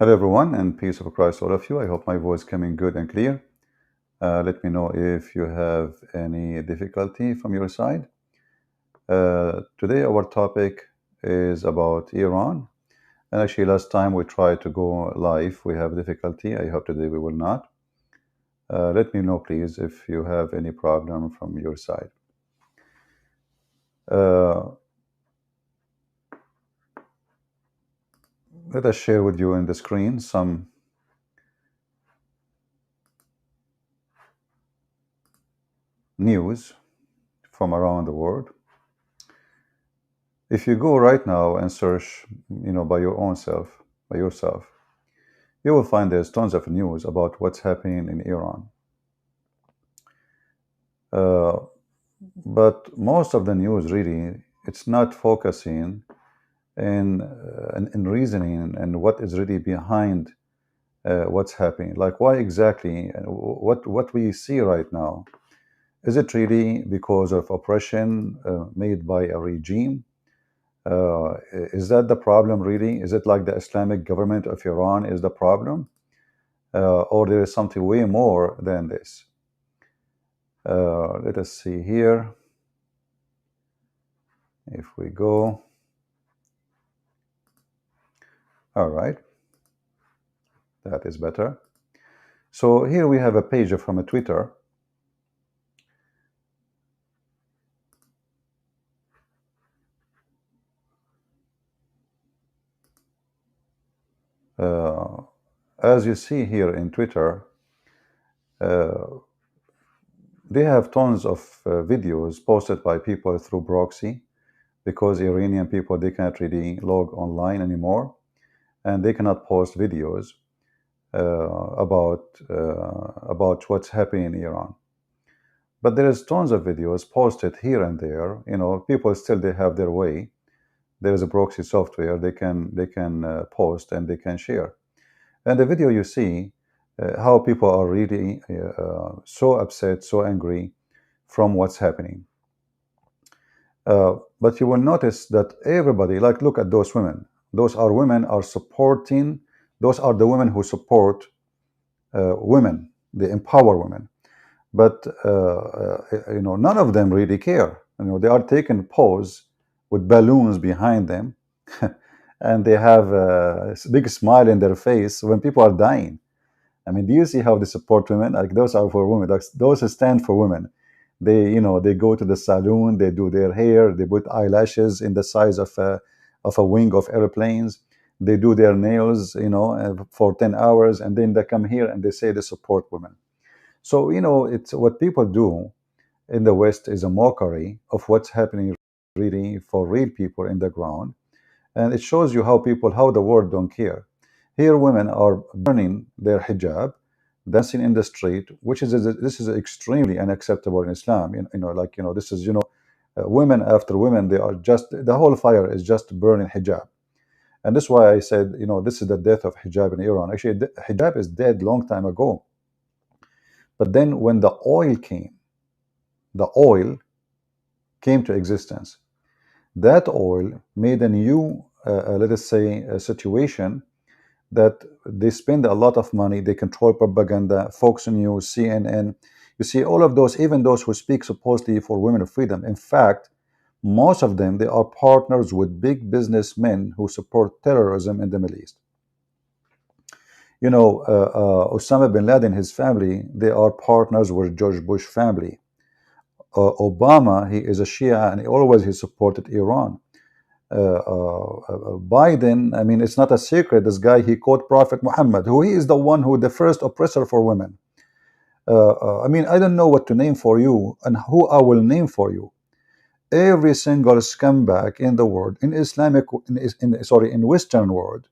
Hello everyone, and peace of Christ all of you. I hope my voice coming good and clear. Let me know if you have any difficulty from your side. Today our topic is about Iran. And actually last time we tried to go live, we have difficulty. I hope today we will not. Let me know please if you have any problem from your side. Let us share with you in the screen some news from around the world. If you go right now and search, by your own self, by yourself, you will find there's tons of news about what's happening in Iran. But most of the news really, it's not focusing in reasoning and what is really behind what's happening. Like why exactly, what we see right now, is it really because of oppression made by a regime? Is that the problem really? Is it like the Islamic government of Iran is the problem? Or there is something way more than this? Let us see here. If we go, all right, that is better. So here we have a page from a Twitter. As you see here in Twitter, they have tons of videos posted by people through proxy, because Iranian people, they can't really log online anymore, and they cannot post videos about what's happening in Iran. But there is tons of videos posted here and there. People still, they have their way. There is a proxy software they can post and they can share. And the video you see how people are really so upset, so angry from what's happening. But you will notice that everybody, like, look at those women. Those are women are supporting. Those are the women who support women. They empower women. But none of them really care. They are taking pose with balloons behind them, and they have a big smile in their face when people are dying. I mean, do you see how they support women? Like, those are for women. Like, those who stand for women. They go to the saloon, they do their hair, they put eyelashes in the size of a wing of airplanes. They do their nails, for 10 hours, and then they come here and they say they support women. So, it's what people do in the West is a mockery of what's happening really for real people in the ground. And it shows you how the world don't care. Here, women are burning their hijab, dancing in the street, this is extremely unacceptable in Islam. This is, women after women, they are just, the whole fire is just burning hijab. And that's why I said, this is the death of hijab in Iran. Actually, hijab is dead long time ago. But then when the oil came to existence, that oil made a new, let us say, a situation that they spend a lot of money, they control propaganda, Fox News, CNN. You see, all of those, even those who speak supposedly for women of freedom, in fact, most of them, they are partners with big businessmen who support terrorism in the Middle East. Osama bin Laden, his family, they are partners with George Bush family. Obama, he is a Shia, and he supported Iran. Biden, I mean, it's not a secret, this guy, he quote Prophet Muhammad, who he is the one who the first oppressor for women. I mean, I don't know what to name for you and who I will name for you. Every single scumbag in the world, in Western world,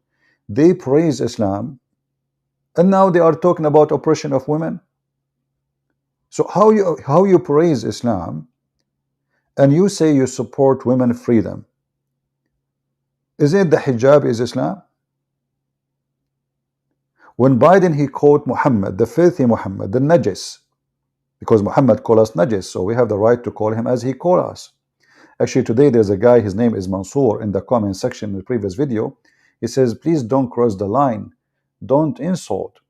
they praise Islam, and now they are talking about oppression of women. So how you praise Islam and you say you support women freedom? Is it the hijab is Islam? When Biden, he called Muhammad, the filthy Muhammad, the najis, because Muhammad called us najis, so we have the right to call him as he called us. Actually, today there's a guy, his name is Mansour, in the comment section in the previous video. He says, please don't cross the line. don't insult.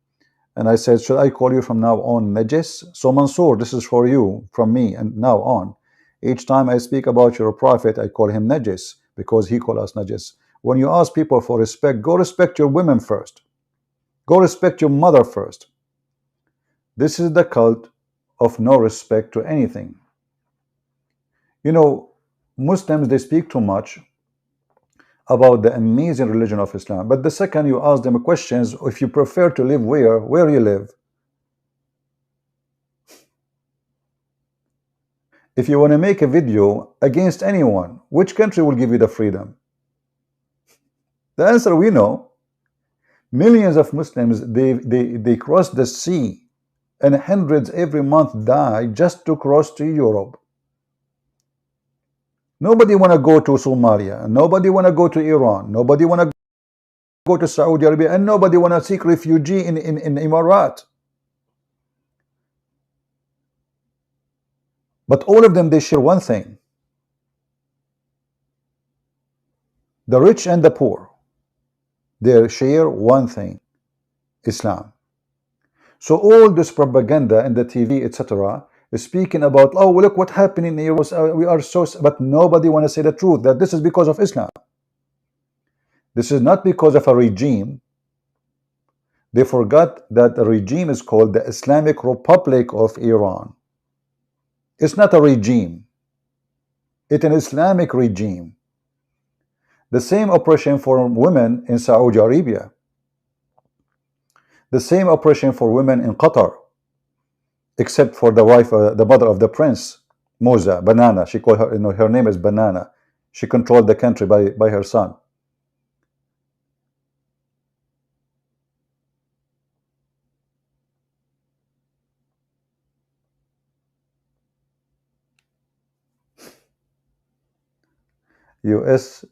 And I said, should I call you from now on Najis? So Mansour, this is for you from me and now on. Each time I speak about your prophet, I call him Najis because he called us Najis. When you ask people for respect, go respect your women first. Go respect your mother first. This is the cult of no respect to anything. You know, Muslims, they speak too much about the amazing religion of Islam, but the second you ask them questions, if you prefer to live where you live, if you want to make a video against anyone, which country will give you the freedom? The answer we know. Millions of Muslims, they cross the sea, and hundreds every month die just to cross to Europe. Nobody want to go to Somalia, nobody want to go to Iran, nobody want to go to Saudi Arabia, and nobody want to seek refugee in Emirat. But all of them, they share one thing. The rich and the poor, they share one thing: Islam. So all this propaganda and the TV, etc., is speaking about, oh, look what happened in Europe. We are so, but nobody want to say the truth that this is because of Islam. This is not because of a regime. They forgot that the regime is called the Islamic Republic of Iran. It's not a regime. It's an Islamic regime. The same oppression for women in Saudi Arabia. The same oppression for women in Qatar, except for the wife, the mother of the prince, Moza, Banana. She called her, her name is Banana. She controlled the country by her son. US,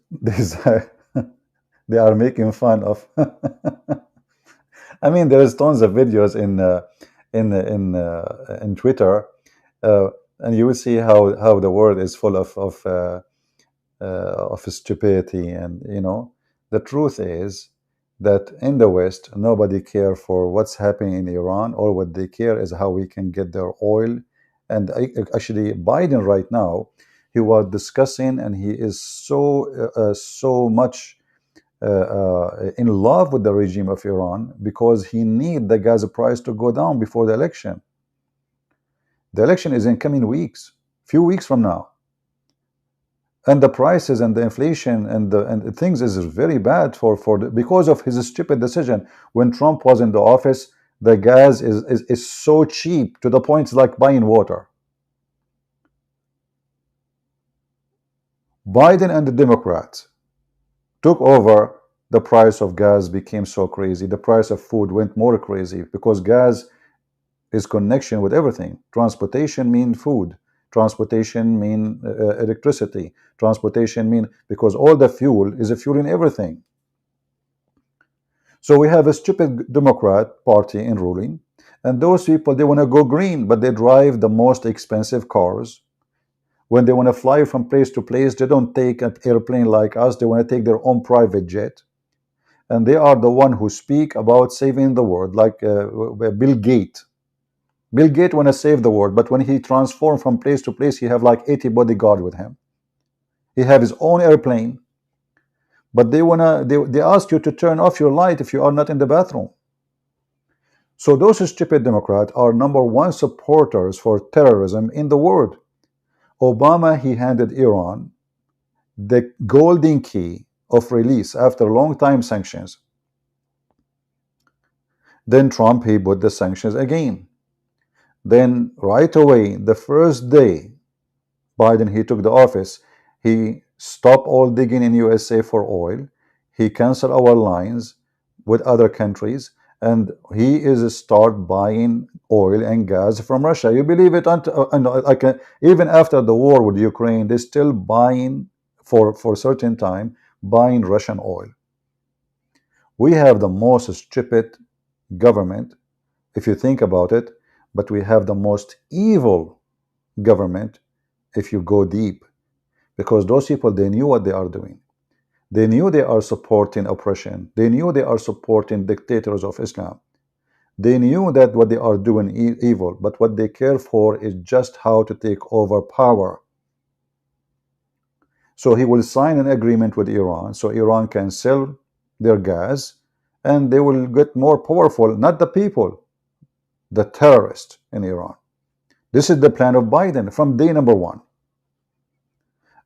they are making fun of. I mean, there's tons of videos in Twitter, and you will see how the world is full of stupidity. And the truth is that in the West, nobody care for what's happening in Iran. All what they care is how we can get their oil. And actually, Biden right now, he was discussing, and he is so much in love with the regime of Iran because he need the gas price to go down before the election. The election is in coming weeks, few weeks from now, and the prices and the inflation and things is very bad because of his stupid decision. When Trump was in the office, the gas is so cheap to the point it's like buying water. Biden and the Democrats took over, the price of gas became so crazy. The price of food went more crazy because gas is connection with everything. Transportation mean food. Transportation mean electricity. Transportation mean, because all the fuel is a fuel in everything. So we have a stupid Democrat party in ruling, and those people, they want to go green, but they drive the most expensive cars. When they want to fly from place to place, they don't take an airplane like us. They want to take their own private jet. And they are the one who speak about saving the world, like Bill Gates. Bill Gates want to save the world, but when he transformed from place to place, he have like 80 bodyguard with him. He have his own airplane, but they ask you to turn off your light if you are not in the bathroom. So those stupid Democrats are #1 supporters for terrorism in the world. Obama, he handed Iran the golden key of release after long time sanctions. Then Trump, he put the sanctions again. Then right away, the first day Biden, he took the office, he stopped all digging in USA for oil. He canceled our lines with other countries, and he is start buying oil and gas from Russia. You believe it? Even after the war with Ukraine, they're still buying for a certain time, buying Russian oil. We have the most stupid government, if you think about it, but we have the most evil government if you go deep, because those people, they knew what they are doing. They knew they are supporting oppression. They knew they are supporting dictators of Islam. They knew that what they are doing is evil, but what they care for is just how to take over power. So he will sign an agreement with Iran so Iran can sell their gas and they will get more powerful, not the people, the terrorists in Iran. This is the plan of Biden from day number one.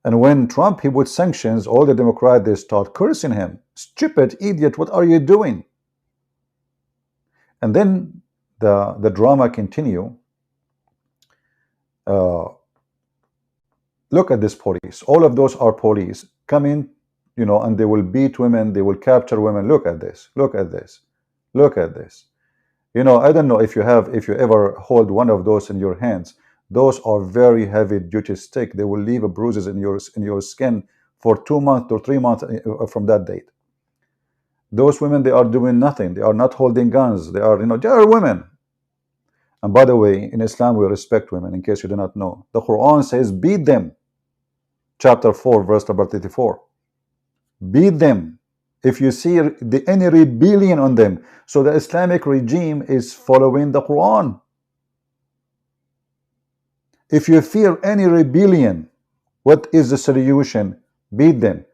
And when Trump, he put sanctions, all the Democrats, they start cursing him. Stupid idiot, what are you doing? And then the drama continue. Look at this police. All of those are police coming, you know, and they will beat women. They will capture women. Look at this. Look at this. Look at this. You know, I don't know if you ever hold one of those in your hands. Those are very heavy duty stick. They will leave bruises in your skin for 2 months or 3 months from that date. Those women, they are doing nothing. They are not holding guns. They are, you know, they are women. And by the way, in Islam, we respect women, in case you do not know. The Quran says, beat them. Chapter 4, verse number 34. Beat them if you see any rebellion on them. So the Islamic regime is following the Quran. If you fear any rebellion, what is the solution? Beat them.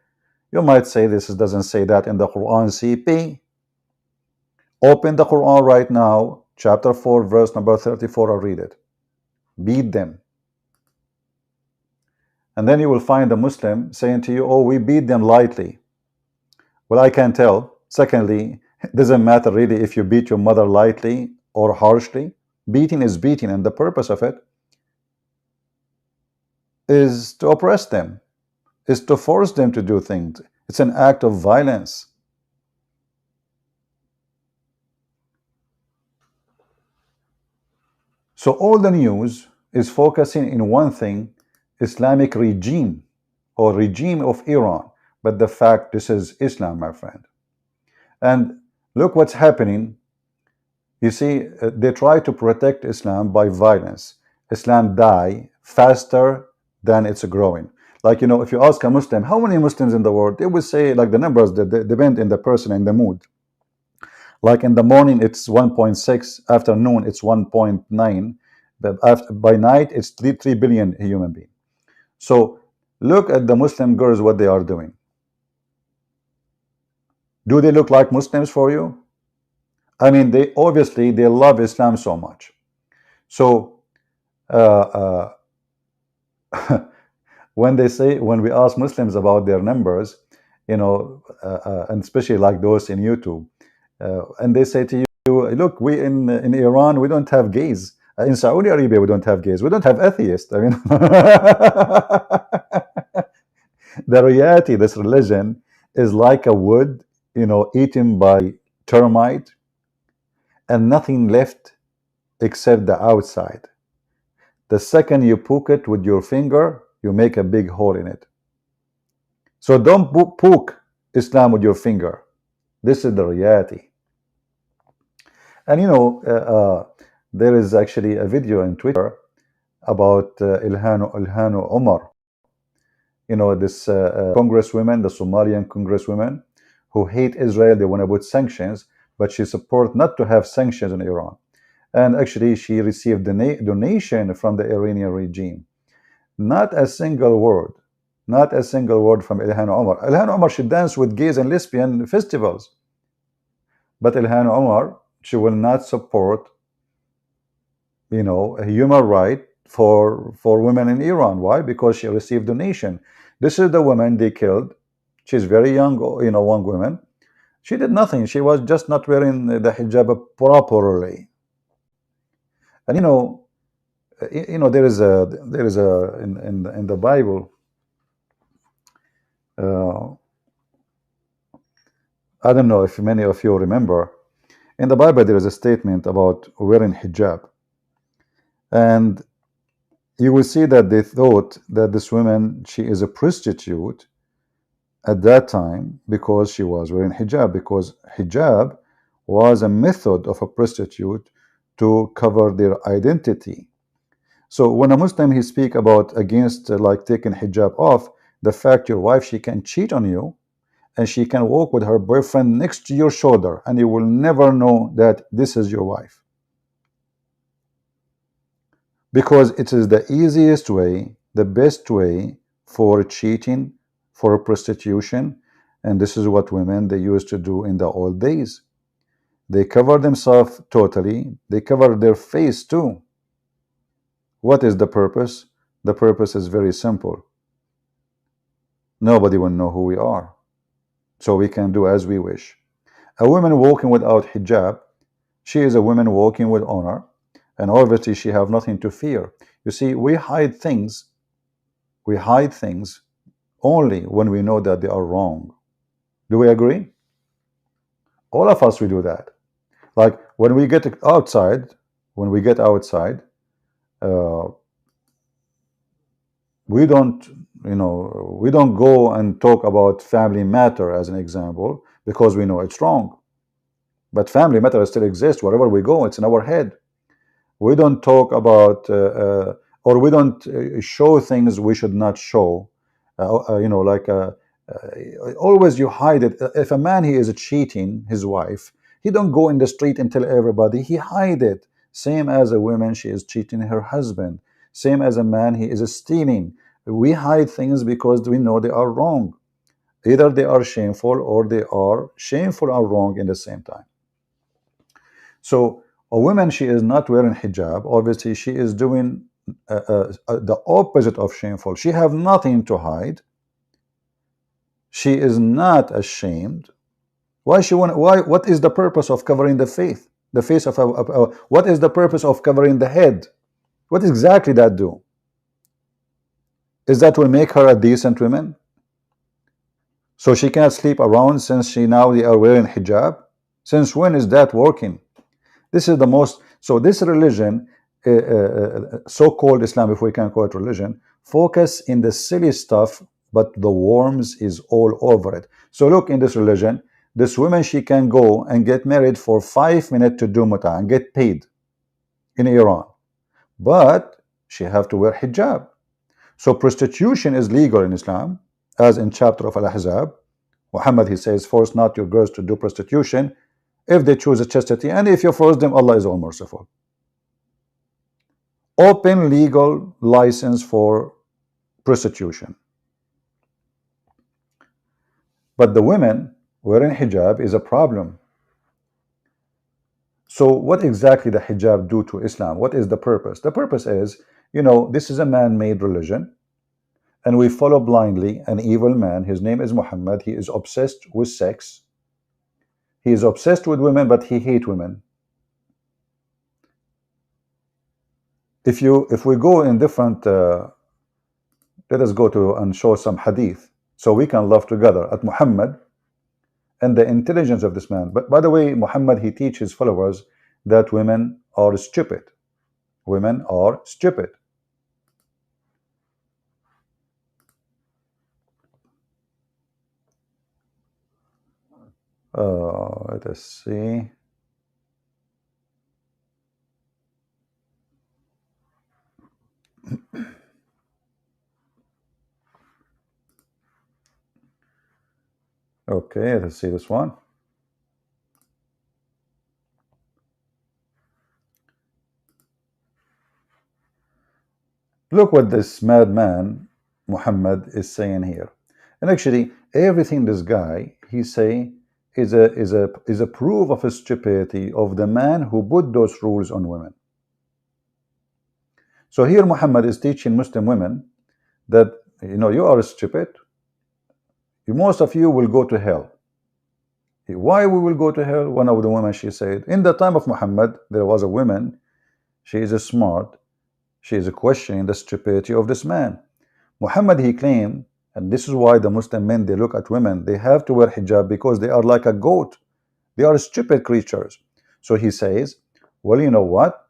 You might say this doesn't say that in the Quran. CP. Open the Quran right now, chapter 4, verse number 34, and read it. Beat them. And then you will find a Muslim saying to you, oh, we beat them lightly. Well, I can tell. Secondly, it doesn't matter really if you beat your mother lightly or harshly. Beating is beating, and the purpose of it is to oppress them, is to force them to do things. It's an act of violence. So all the news is focusing in one thing, Islamic regime or regime of Iran. But the fact, this is Islam, my friend. And look what's happening. You see, they try to protect Islam by violence. Islam die faster than it's growing. Like, you know, if you ask a Muslim, how many Muslims in the world? They will say, like, the numbers that depend in the person and the mood. Like in the morning, it's 1.6. Afternoon, it's 1.9. But by night, it's 3 billion human beings. So look at the Muslim girls, what they are doing. Do they look like Muslims for you? I mean, they obviously, they love Islam so much. So when we ask Muslims about their numbers, you know, and especially like those in YouTube, and they say to you, look, we in Iran, we don't have gays. In Saudi Arabia, we don't have gays. We don't have atheists. I mean, the reality, this religion is like a wood, you know, eaten by termite, and nothing left except the outside. The second you poke it with your finger, you make a big hole in it. So don't poke Islam with your finger. This is the reality. And you know, there is actually a video in Twitter about Ilhan Omar. You know, this congresswoman, the Somalian congresswoman, who hate Israel. They want to put sanctions, but she supports not to have sanctions in Iran. And actually, she received donation from the Iranian regime. Not a single word from Ilhan Omar. Ilhan Omar, she danced with gays and lesbian festivals. But Ilhan Omar, she will not support, you know, a human right for women in Iran. Why? Because she received donation. This is the woman they killed. She's very young, you know, one woman. She did nothing. She was just not wearing the hijab properly. And you know, there is a in the Bible. I don't know if many of you remember. In the Bible, there is a statement about wearing hijab, and you will see that they thought that this woman, she is a prostitute at that time because she was wearing hijab, because hijab was a method of a prostitute to cover their identity. So when a Muslim, he speak about against like taking hijab off, the fact your wife, she can cheat on you, and she can walk with her boyfriend next to your shoulder, and you will never know that this is your wife, because it is the easiest way, the best way for cheating, for prostitution. And this is what women they used to do in the old days. They cover themselves totally, they cover their face too. What is the purpose? The purpose is very simple. Nobody will know who we are, so we can do as we wish. A woman walking without hijab, she is a woman walking with honor, and obviously she have nothing to fear. You see, we hide things only when we know that they are wrong. Do we agree? All of us, we do that. Like when we get outside, we don't, we don't go and talk about family matter as an example, because we know it's wrong. But family matter still exists wherever we go. It's in our head. We don't talk about or we don't show things we should not show. Always you hide it. If a man, he is cheating his wife, he don't go in the street and tell everybody. He hide it. Same as a woman, she is cheating her husband. Same as a man, he is stealing. We hide things because we know they are wrong. Either they are shameful, or they are shameful and wrong in the same time. So a woman, she is not wearing hijab. Obviously, she is doing the opposite of shameful. She have nothing to hide. She is not ashamed. Why she want? Why? What is the purpose of covering the face? The face of what is the purpose of covering the head? What exactly that do? Is that will make her a decent woman? So she cannot sleep around since they are wearing hijab? Since when is that working? This is the most. So this religion, so-called Islam, if we can call it religion, focus in the silly stuff, but the worms is all over it. So look, in this religion, this woman, she can go and get married for 5 minutes to do muta and get paid in Iran, but she have to wear hijab. So prostitution is legal in Islam, as in chapter of Al-Ahzab. Muhammad, he says, force not your girls to do prostitution if they choose a chastity, and if you force them, Allah is all merciful. Open legal license for prostitution. But the women wearing hijab is a problem. So what exactly the hijab do to Islam? What is the purpose? The purpose is, this is a man-made religion, and we follow blindly an evil man. His name is Muhammad. He is obsessed with sex. He is obsessed with women, but he hates women. If we go in different, let us go to and show some hadith, so we can love together at Muhammad and the intelligence of this man. But by the way, Muhammad, he teaches his followers that women are stupid. Women are stupid. Let us see. Okay, let's see this one. Look what this madman Muhammad is saying here. And actually, everything this guy he say is a proof of his stupidity of the man who put those rules on women. So here Muhammad is teaching Muslim women that you are stupid. Most of you will go to hell. Why we will go to hell? One of the women, she said, in the time of Muhammad, there was a woman. She is smart. She is questioning the stupidity of this man. Muhammad, he claimed, and this is why the Muslim men, they look at women, they have to wear hijab because they are like a goat. They are stupid creatures. So he says, well, you know what?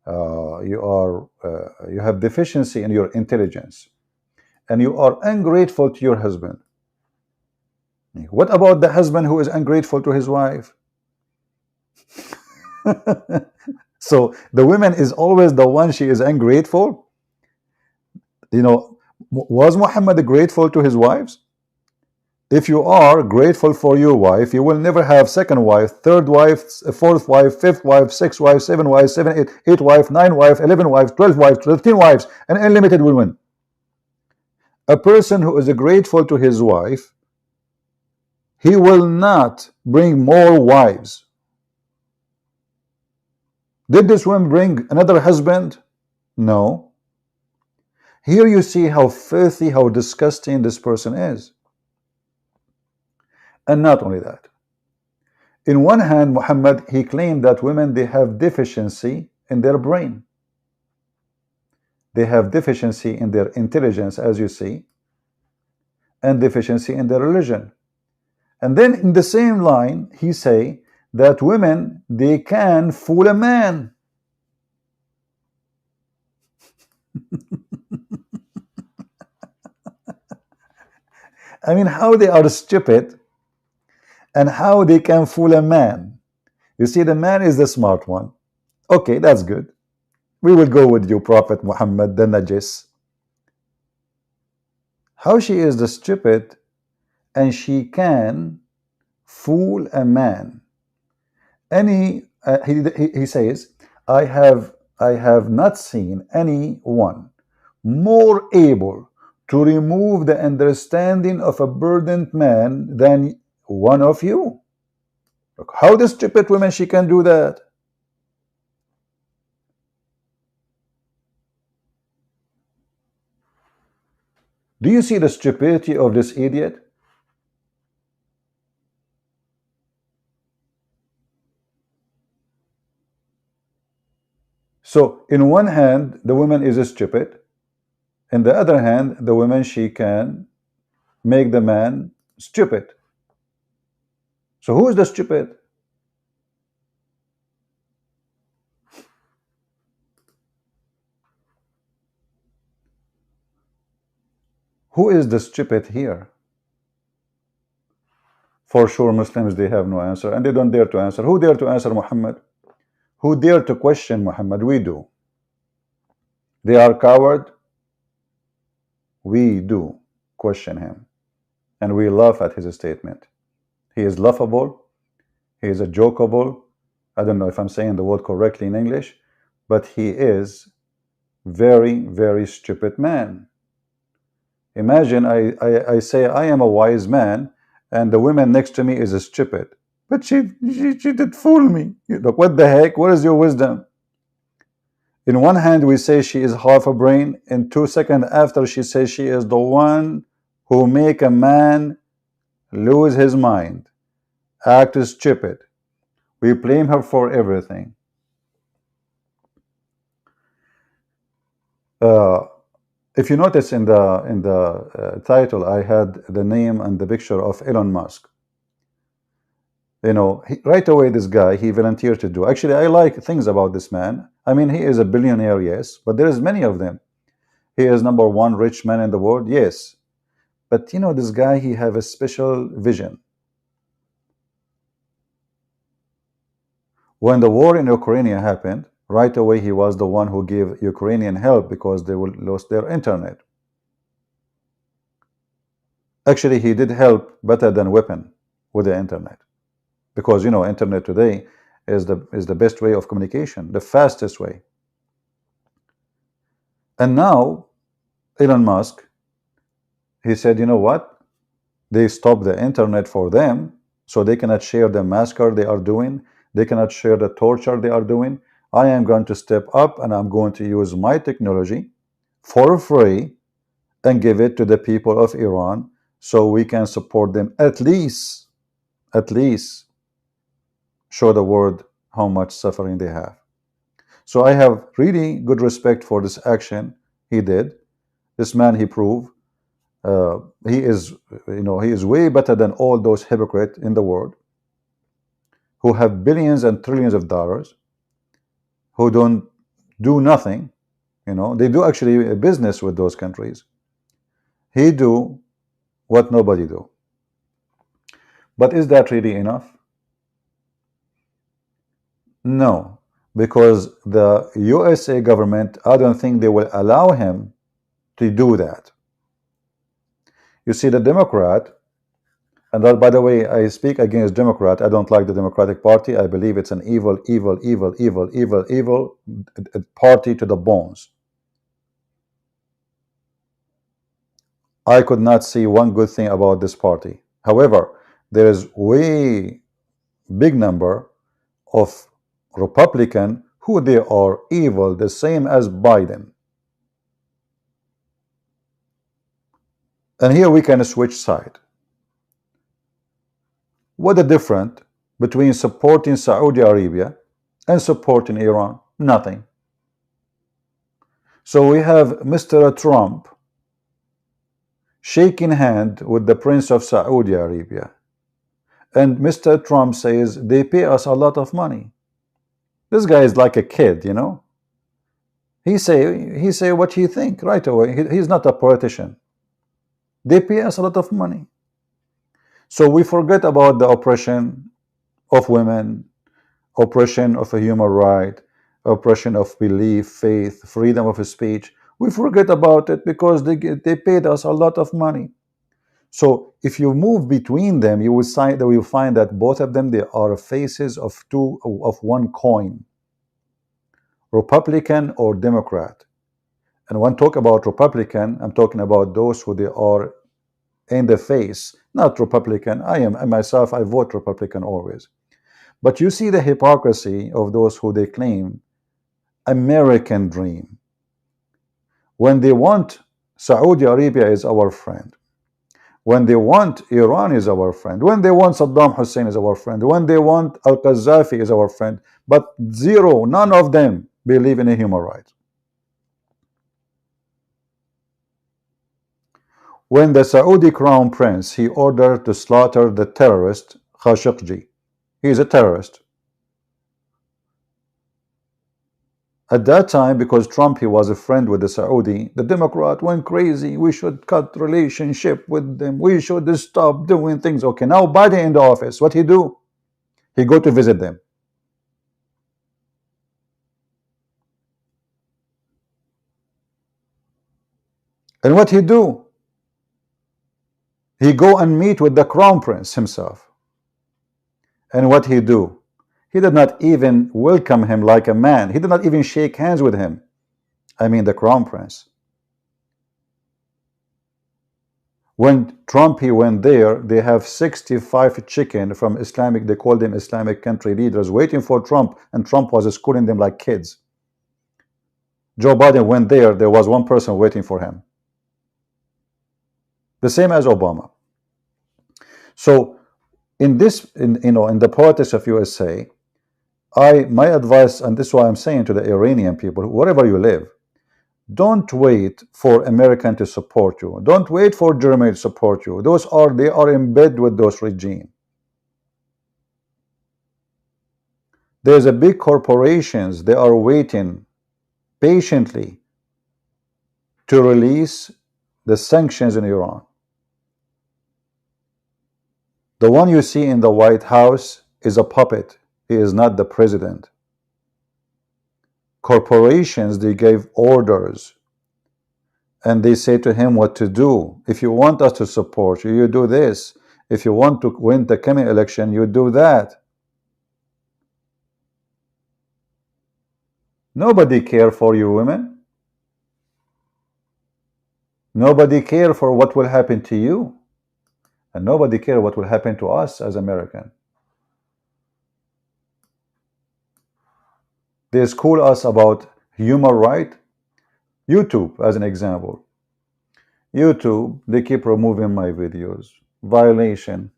You have deficiency in your intelligence, and you are ungrateful to your husband. What about the husband who is ungrateful to his wife? So the woman is always the one, she is ungrateful. Was Muhammad grateful to his wives? If you are grateful for your wife, you will never have second wife, third wife, fourth wife, fifth wife, sixth wife, seven wives, eight wife, nine wife, 11 wives, 12 wives, 13 wives, and unlimited women. A person who is grateful to his wife, he will not bring more wives. Did this woman bring another husband? No. Here you see how filthy, how disgusting this person is. And not only that, in one hand, Muhammad, he claimed that women, they have deficiency in their brain. They have deficiency in their intelligence, as you see, and deficiency in their religion. And then in the same line, he say that women, they can fool a man. I mean, how they are stupid and how they can fool a man. You see, the man is the smart one. Okay, that's good. We will go with you, Prophet Muhammad, the Najis. How she is the stupid and she can fool a man. He says, I have not seen anyone more able to remove the understanding of a burdened man than one of you. Look, how the stupid woman she can do that? Do you see the stupidity of this idiot? So in one hand, the woman is stupid. In the other hand, the woman, she can make the man stupid. So who is the stupid? Who is the stupid here? For sure, Muslims, they have no answer, and they don't dare to answer. Who dare to answer Muhammad? Who dare to question Muhammad? We do. They are coward. We do question him, and we laugh at his statement. He is laughable. He is a jokeable. I don't know if I'm saying the word correctly in English, but he is very, very stupid man. Imagine I say I am a wise man, and the woman next to me is a stupid. But she did fool me. Look, what the heck? What is your wisdom? In one hand, we say she is half a brain. In 2 seconds after, she says she is the one who make a man lose his mind, act stupid. We blame her for everything. If you notice in the title, I had the name and the picture of Elon Musk. You know, right away, this guy, he volunteered to do. Actually, I like things about this man. I mean, he is a billionaire, yes, but there is many of them. He is #1 rich man in the world, yes. But you know, this guy, he have a special vision. When the war in Ukraine happened, right away, he was the one who gave Ukrainian help because they lost their internet. Actually, he did help better than weapon with the internet. Because, you know, internet today is the best way of communication, the fastest way. And now, Elon Musk, he said, you know what? They stopped the internet for them, so they cannot share the massacre they are doing. They cannot share the torture they are doing. I am going to step up and I'm going to use my technology for free and give it to the people of Iran so we can support them, at least show the world how much suffering they have. So I have really good respect for this action he did. This man, he proved he is, you know, he is way better than all those hypocrites in the world who have billions and trillions of dollars, who don't do nothing. You know, they do actually a business with those countries. He do what nobody do. But is that really enough? No, because the USA government, I don't think they will allow him to do that. You see, the Democrat, And that, by the way, I speak against Democrat. I don't like the Democratic Party. I believe it's an evil, evil, evil, evil, evil, evil party to the bones. I could not see one good thing about this party. However, there is way big number of Republican who they are evil, the same as Biden. And here we can switch side. What the difference between supporting Saudi Arabia and supporting Iran? Nothing. So we have Mr. Trump shaking hand with the Prince of Saudi Arabia. And Mr. Trump says they pay us a lot of money. This guy is like a kid, you know. He say what he think right away. He's not a politician. They pay us a lot of money. So we forget about the oppression of women, oppression of a human right, oppression of belief, faith, freedom of speech. We forget about it because they paid us a lot of money. So if you move between them, you will find that both of them, they are faces of one coin, Republican or Democrat. And when I talk about Republican, I'm talking about those who they are in the face, not Republican. I myself, I vote Republican always. But you see the hypocrisy of those who they claim American dream. When they want Saudi Arabia is our friend. When they want Iran is our friend. When they want Saddam Hussein is our friend. When they want Al-Qaddafi is our friend. But zero, none of them believe in a human right. When the Saudi crown prince, he ordered to slaughter the terrorist Khashoggi. He is a terrorist. At that time, because Trump, he was a friend with the Saudi, the Democrat went crazy. We should cut relationship with them. We should stop doing things. Okay, now Biden in the office, what he do? He go to visit them. And what he do? He go and meet with the crown prince himself. And what he do? He did not even welcome him like a man. He did not even shake hands with him. I mean the crown prince. When Trump, he went there, they have 65 chicken from Islamic, they call them Islamic country leaders, waiting for Trump, and Trump was schooling them like kids. Joe Biden went there, there was one person waiting for him. The same as Obama. So in this, in the politics of USA, my advice, and this is why I'm saying to the Iranian people, wherever you live, don't wait for American to support you. Don't wait for Germany to support you. They are in bed with those regimes. There's a big corporations, they are waiting patiently to release the sanctions in Iran. The one you see in the White House is a puppet. He is not the president. Corporations, they gave orders and they say to him what to do. If you want us to support you, you do this. If you want to win the coming election, you do that. Nobody care for you women. Nobody care for what will happen to you. And nobody care what will happen to us as Americans. They school us about human right. YouTube, as an example. YouTube, they keep removing my videos. Violation,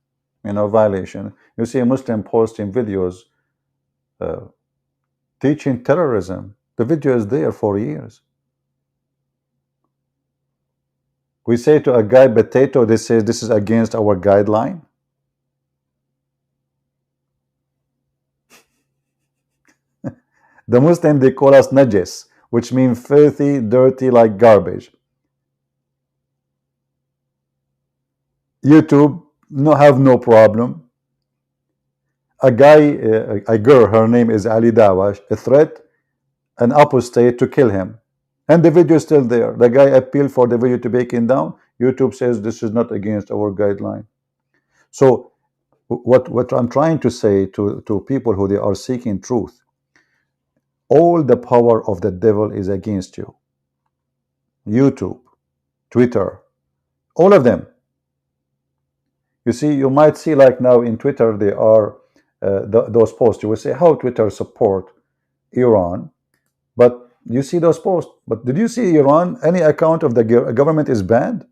violation. You see a Muslim posting videos teaching terrorism. The video is there for years. We say to a guy potato, they say this is against our guideline. The Muslim, they call us najis, which means filthy, dirty, like garbage. YouTube have no problem. A girl, her name is Ali Dawa, a threat, an apostate to kill him. And the video is still there. The guy appealed for the video to be taken down. YouTube says this is not against our guideline. So what I'm trying to say to people who they are seeking truth, all the power of the devil is against you. YouTube, Twitter, all of them. You see, you might see like now in Twitter they are those posts. You will say how Twitter support Iran, but you see those posts. But did you see Iran? Any account of the government is banned.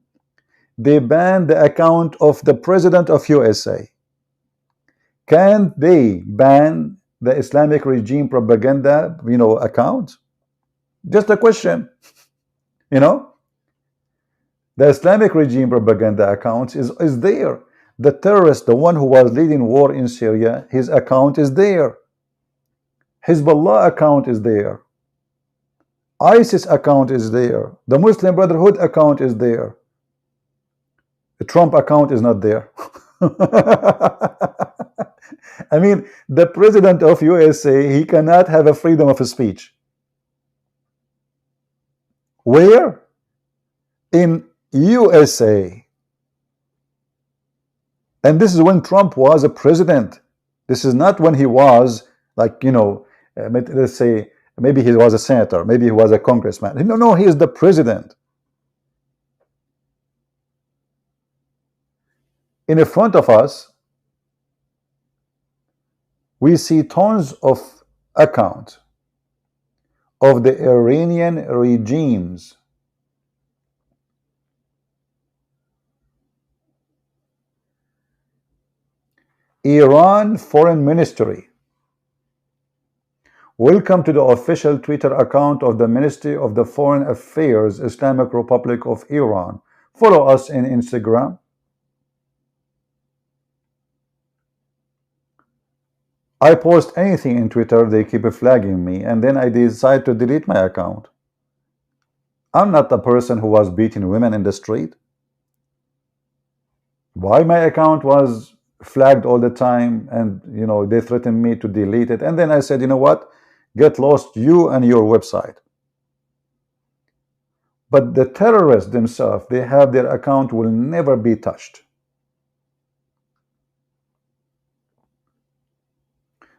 They banned the account of the president of USA. Can they ban the Islamic regime propaganda, account? Just a question. The Islamic regime propaganda accounts is there. The terrorist, the one who was leading war in Syria, his account is there. Hezbollah account is there. ISIS account is there. The Muslim Brotherhood account is there. The Trump account is not there. I mean, the president of USA, he cannot have a freedom of speech. Where? In USA. And this is when Trump was a president. This is not when he was like, let's say, maybe he was a senator, maybe he was a congressman. No, he is the president. In front of us, we see tons of accounts of the Iranian regimes. Iran Foreign Ministry. Welcome to the official Twitter account of the Ministry of the Foreign Affairs, Islamic Republic of Iran. Follow us in Instagram. I post anything in Twitter, they keep flagging me, and then I decide to delete my account. I'm not the person who was beating women in the street. Why my account was flagged all the time, and they threatened me to delete it, and then I said, you know what, get lost, you and your website. But the terrorists themselves, they have their account will never be touched.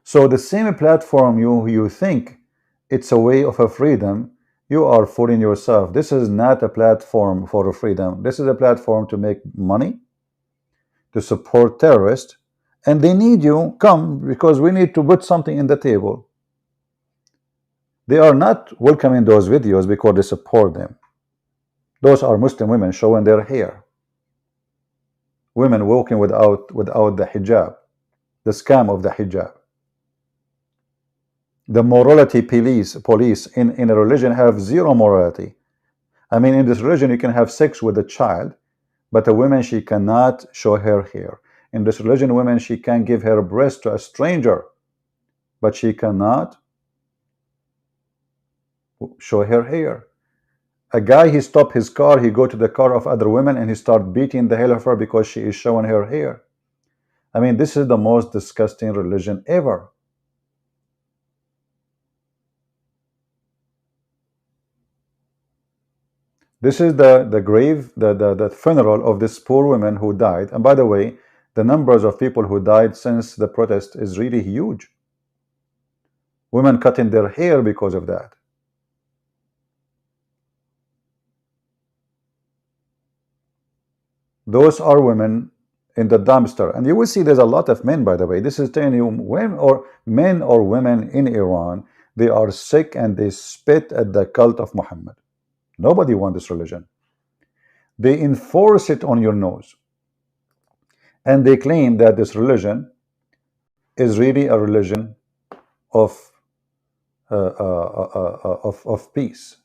So the same platform you think it's a way of a freedom, you are fooling yourself. This is not a platform for a freedom. This is a platform to make money, to support terrorists, and they need you. Come, because we need to put something in the table. They are not welcoming those videos because they support them. Those are Muslim women showing their hair, women walking without the hijab, the scam of the hijab. The morality police in a religion have zero morality. I mean, in this religion you can have sex with a child, but a woman, she cannot show her hair. In this religion, women, she can give her breast to a stranger, but she cannot show her hair. A guy, he stopped his car, he go to the car of other women and he start beating the hell of her because she is showing her hair. I mean, this is the most disgusting religion ever. This is the grave, the funeral of this poor woman who died. And by the way, the numbers of people who died since the protest is really huge. Women cutting their hair because of that. Those are women in the dumpster. And you will see there's a lot of men, by the way. This is telling you men or women in Iran, they are sick and they spit at the cult of Muhammad. Nobody wants this religion. They enforce it on your nose. And they claim that this religion is really a religion of peace.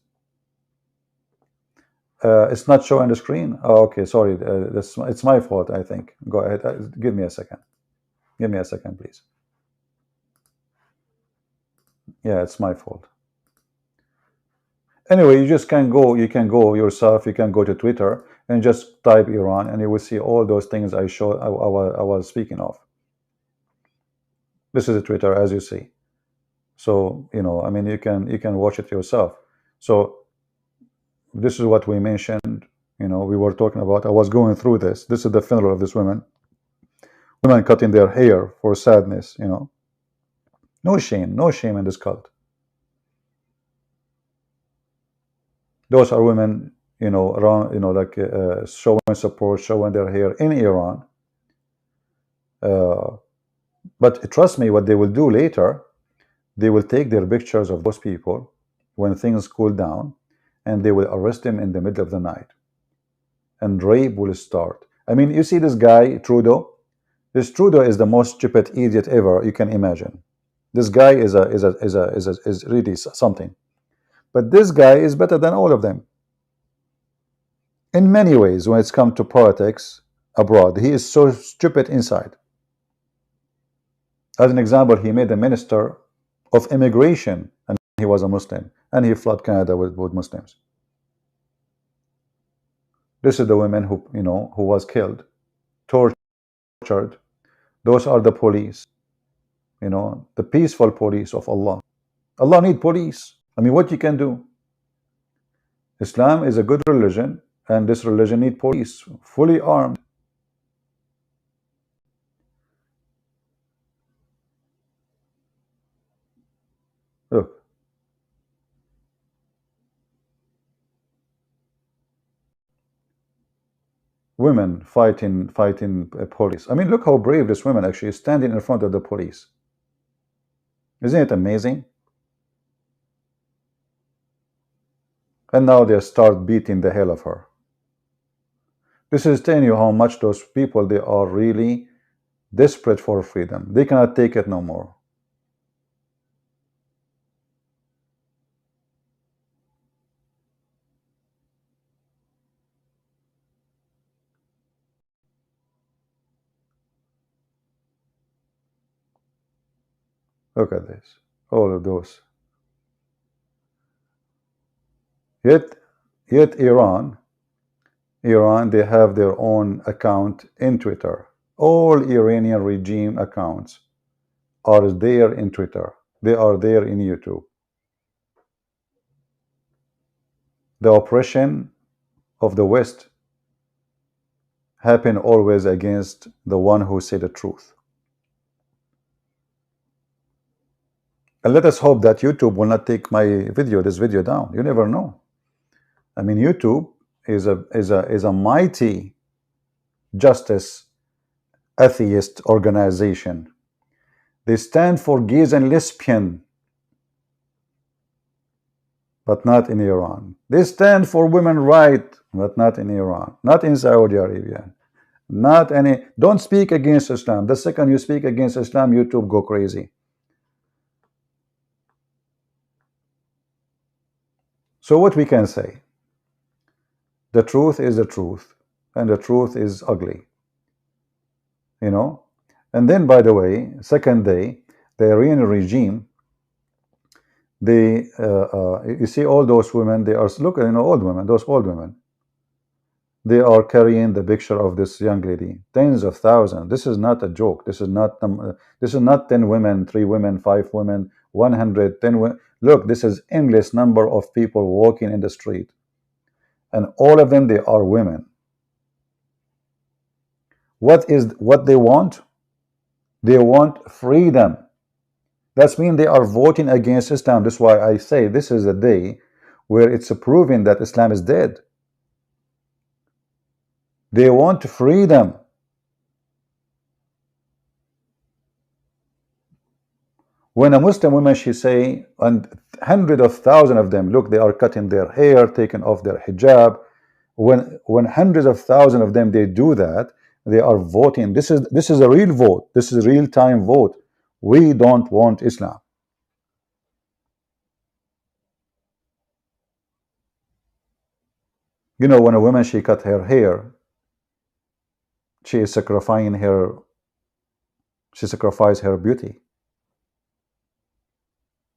It's not showing the screen. Oh, okay, sorry. It's my fault, I think. Go ahead. Give me a second. Give me a second, please. Yeah, it's my fault. Anyway, you can go yourself, you can go to Twitter and just type Iran and you will see all those things I was speaking of. This is a Twitter, as you see. So, I mean, you can watch it yourself. So this is what we mentioned, we were talking about. I was going through this. This is the funeral of this woman. Women cutting their hair for sadness, you know. No shame, no shame in this cult. Those are women, you know, around, you know, like showing support, showing their hair in Iran. But trust me, what they will do later, they will take their pictures of those people when things cool down, and they will arrest them in the middle of the night, and rape will start. I mean, you see this guy Trudeau. This Trudeau is the most stupid idiot ever you can imagine. This guy is really something. But this guy is better than all of them in many ways when it's come to politics abroad. He is so stupid inside. As an example, he made a minister of immigration, and he was a Muslim, and he flooded Canada with Muslims. This is the women who, you know, who was killed, tortured. Those are the police, you know, the peaceful police of Allah. Allah need police. I mean, what you can do? Islam is a good religion, and this religion need police, fully armed. Look. Women fighting police. I mean, look how brave this woman actually is, standing in front of the police. Isn't it amazing? And now they start beating the hell of her. This is telling you how much those people, they are really desperate for freedom. They cannot take it no more. Look at this, all of those. Yet Iran, they have their own account in Twitter. All Iranian regime accounts are there in Twitter. They are there in YouTube. The oppression of the West happen always against the one who said the truth. And let us hope that YouTube will not take this video down. You never know. I mean, YouTube is a mighty justice atheist organization. They stand for gays and lesbian, but not in Iran. They stand for women's rights, but not in Iran, not in Saudi Arabia, not any. Don't speak against Islam. The second you speak against Islam, YouTube go crazy. So what we can say? The truth is the truth, and the truth is ugly. You know? And then, by the way, second day, the Iranian regime, they, you see all those women, they are, look, you know, old women, those old women, they are carrying the picture of this young lady, tens of thousands. This is not a joke. This is not 10 women, 3 women, 5 women, 100, 10 women. Look, this is endless number of people walking in the street, and all of them, they are women. What they want? They want freedom. That means they are voting against Islam. That's why I say this is a day where it's proven that Islam is dead. They want freedom. When a Muslim woman, she say, and hundreds of thousands of them, look, they are cutting their hair, taking off their hijab. When hundreds of thousands of them, they do that, they are voting. This is a real vote. This is a real-time vote. We don't want Islam. You know, when a woman, she cut her hair, she is sacrificing her, she sacrificed her beauty.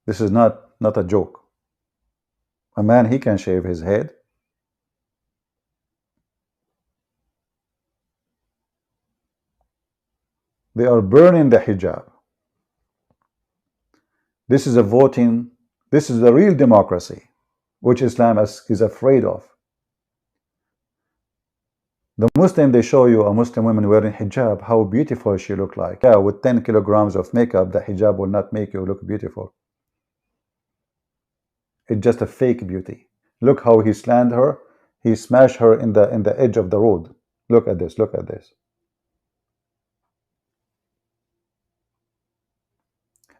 This is not a joke. A man, he can shave his head. They are burning the hijab. This is a voting, this is the real democracy, which Islam is afraid of. The Muslim, they show you a Muslim woman wearing hijab, how beautiful she looked like. Yeah, with 10 kilograms of makeup, the hijab will not make you look beautiful. It's just a fake beauty. Look how he slammed her. He smashed her in the edge of the road. Look at this. Look at this.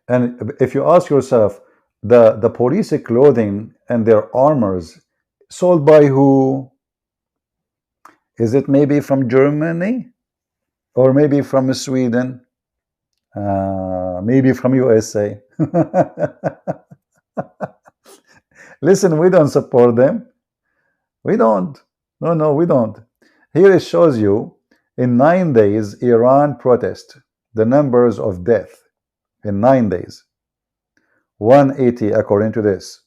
And if you ask yourself, the police clothing and their armors sold by who? Is it maybe from Germany? Or maybe from Sweden? Maybe from USA? Listen, we don't support them. We don't. No, we don't. Here it shows you, in 9 days, Iran protest, the numbers of death in 9 days. 180 according to this.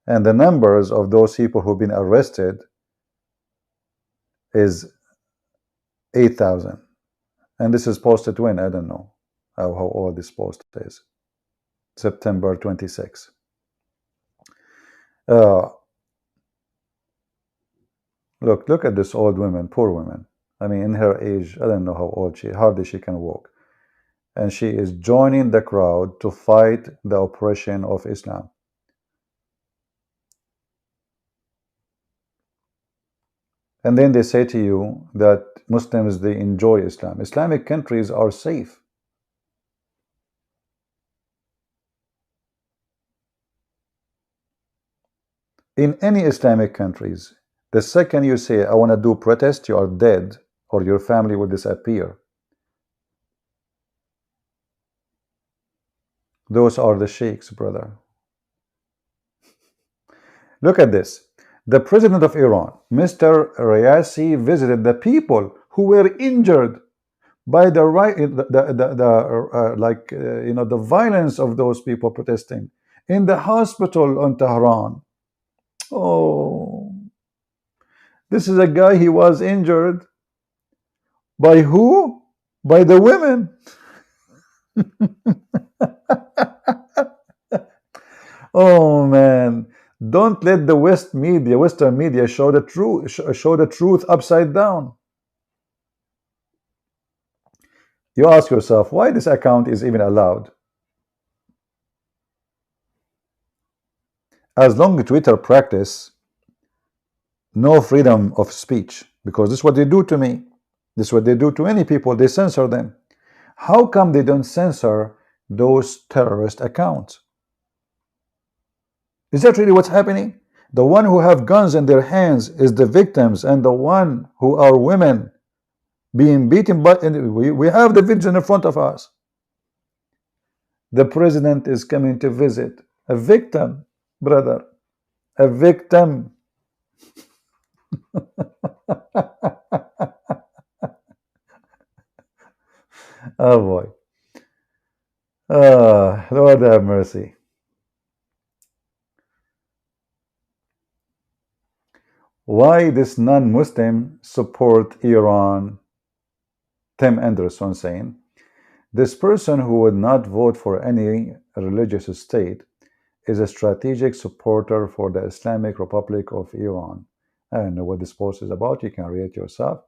And the numbers of those people who've been arrested is 8,000. And this is posted when? I don't know how old this post is. September 26. Look at this old woman, poor woman. I mean, in her age, I don't know how old she is, hardly she can walk. And she is joining the crowd to fight the oppression of Islam. And then they say to you that Muslims, they enjoy Islam. Islamic countries are safe. In any Islamic countries, the second you say, I want to do protest, you are dead, or your family will disappear. Those are the sheikhs, brother. Look at this. The president of Iran, Mr. Raisi, visited the people who were injured by the the violence of those people protesting in the hospital on Tehran. Oh, this is a guy, he was injured by who? By the women. Oh man, don't let the Western media show the truth upside down. You ask yourself why this account is even allowed. As long as Twitter practice no freedom of speech, because this is what they do to me. This is what they do to any people. They censor them. How come they don't censor those terrorist accounts? Is that really what's happening? The one who have guns in their hands is the victims, and the one who are women being beaten by, we have the videos in front of us. The president is coming to visit a victim, brother, a victim. Oh boy. Lord have mercy. Why this non-Muslim support Iran? Tim Anderson saying, this person who would not vote for any religious state is a strategic supporter for the Islamic Republic of Iran. I don't know what this post is about. You can read it yourself.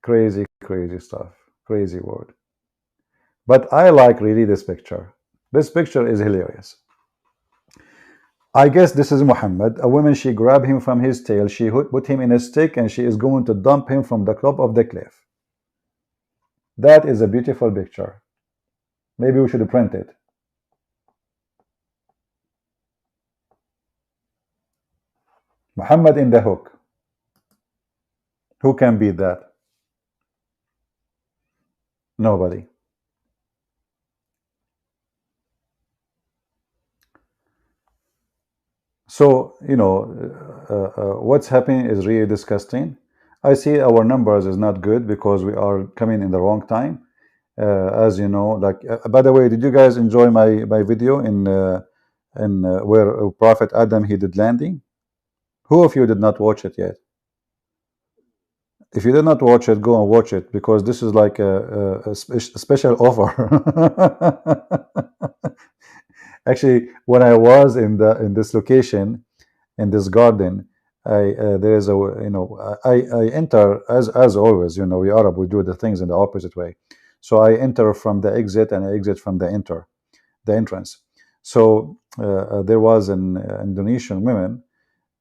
Crazy, crazy stuff. Crazy word. But I like really this picture. This picture is hilarious. I guess this is Muhammad. A woman, she grabbed him from his tail. She put him in a stick and she is going to dump him from the top of the cliff. That is a beautiful picture. Maybe we should print it. Muhammad in the hook. Who can beat that? Nobody. So, you know, what's happening is really disgusting. I see our numbers is not good because we are coming in the wrong time. As you know, like, by the way, did you guys enjoy my video in where Prophet Adam, he did landing? Who of you did not watch it yet? If you did not watch it, go and watch it, because this is like a special offer. Actually, when I was in this location, in this garden, there is a, I enter as always, we Arab, we do the things in the opposite way. So I enter from the exit and I exit from the entrance. So there was an Indonesian woman.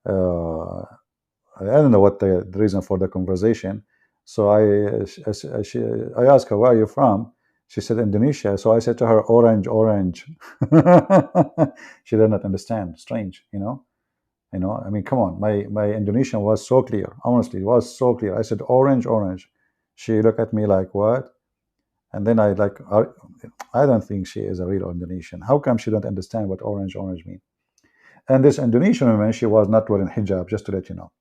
I don't know what the reason for the conversation. So I asked her, where are you from? She said Indonesia. So I said to her, orange, orange. She did not understand. Strange, I mean, come on. My Indonesian was so clear. Honestly, it was so clear. I said orange, orange. She looked at me like, what? And then I don't think she is a real Indonesian. How come she don't understand what orange, orange mean? And this Indonesian woman, she was not wearing hijab, just to let you know.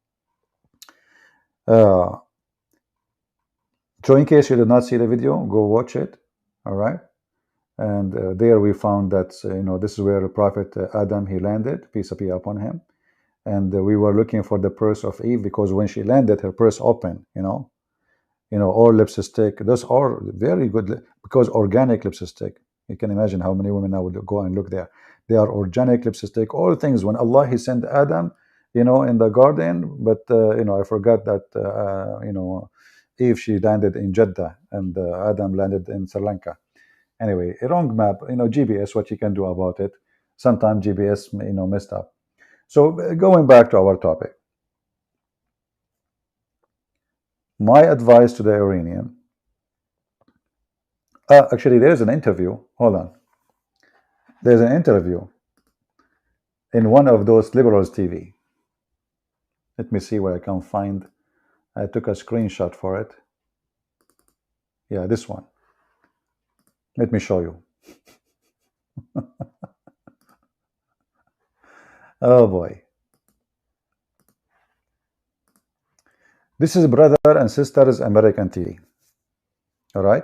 So in case you did not see the video, go watch it. All right. And there we found that, this is where Prophet Adam, he landed, peace be upon him. And we were looking for the purse of Eve, because when she landed, her purse opened, or lipstick. Those are very good, because organic lipstick. You can imagine how many women now would go and look there. They are organic lipstick, all things. When Allah, he sent Adam, in the garden, but, I forgot that, Eve, she landed in Jeddah, and Adam landed in Sri Lanka. Anyway, a wrong map, GPS, what you can do about it. Sometimes GPS, messed up. So going back to our topic. My advice to the Iranian. Actually, there's an interview. Hold on. There's an interview in one of those liberals TV. Let me see where I can find. I took a screenshot for it. Yeah, this one. Let me show you. Oh boy. This is Brother and Sisters American TV. All right.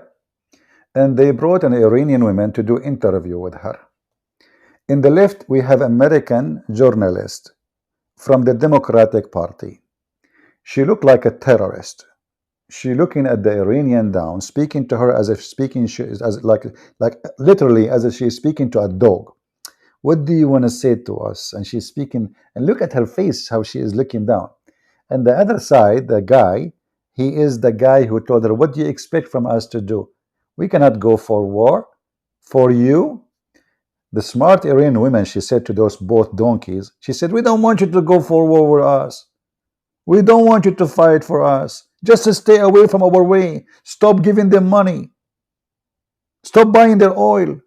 And they brought an Iranian woman to do interview with her. In the left, we have American journalist from the Democratic Party. She looked like a terrorist. She looking at the Iranian down, speaking to her as if speaking, like literally as if she's speaking to a dog. What do you want to say to us? And she's speaking, and look at her face, how she is looking down. And the other side, the guy, he is the guy who told her, what do you expect from us to do? We cannot go for war. For you, the smart Iranian women, she said to those both donkeys, she said, we don't want you to go for war with us. We don't want you to fight for us. Just to stay away from our way. Stop giving them money. Stop buying their oil.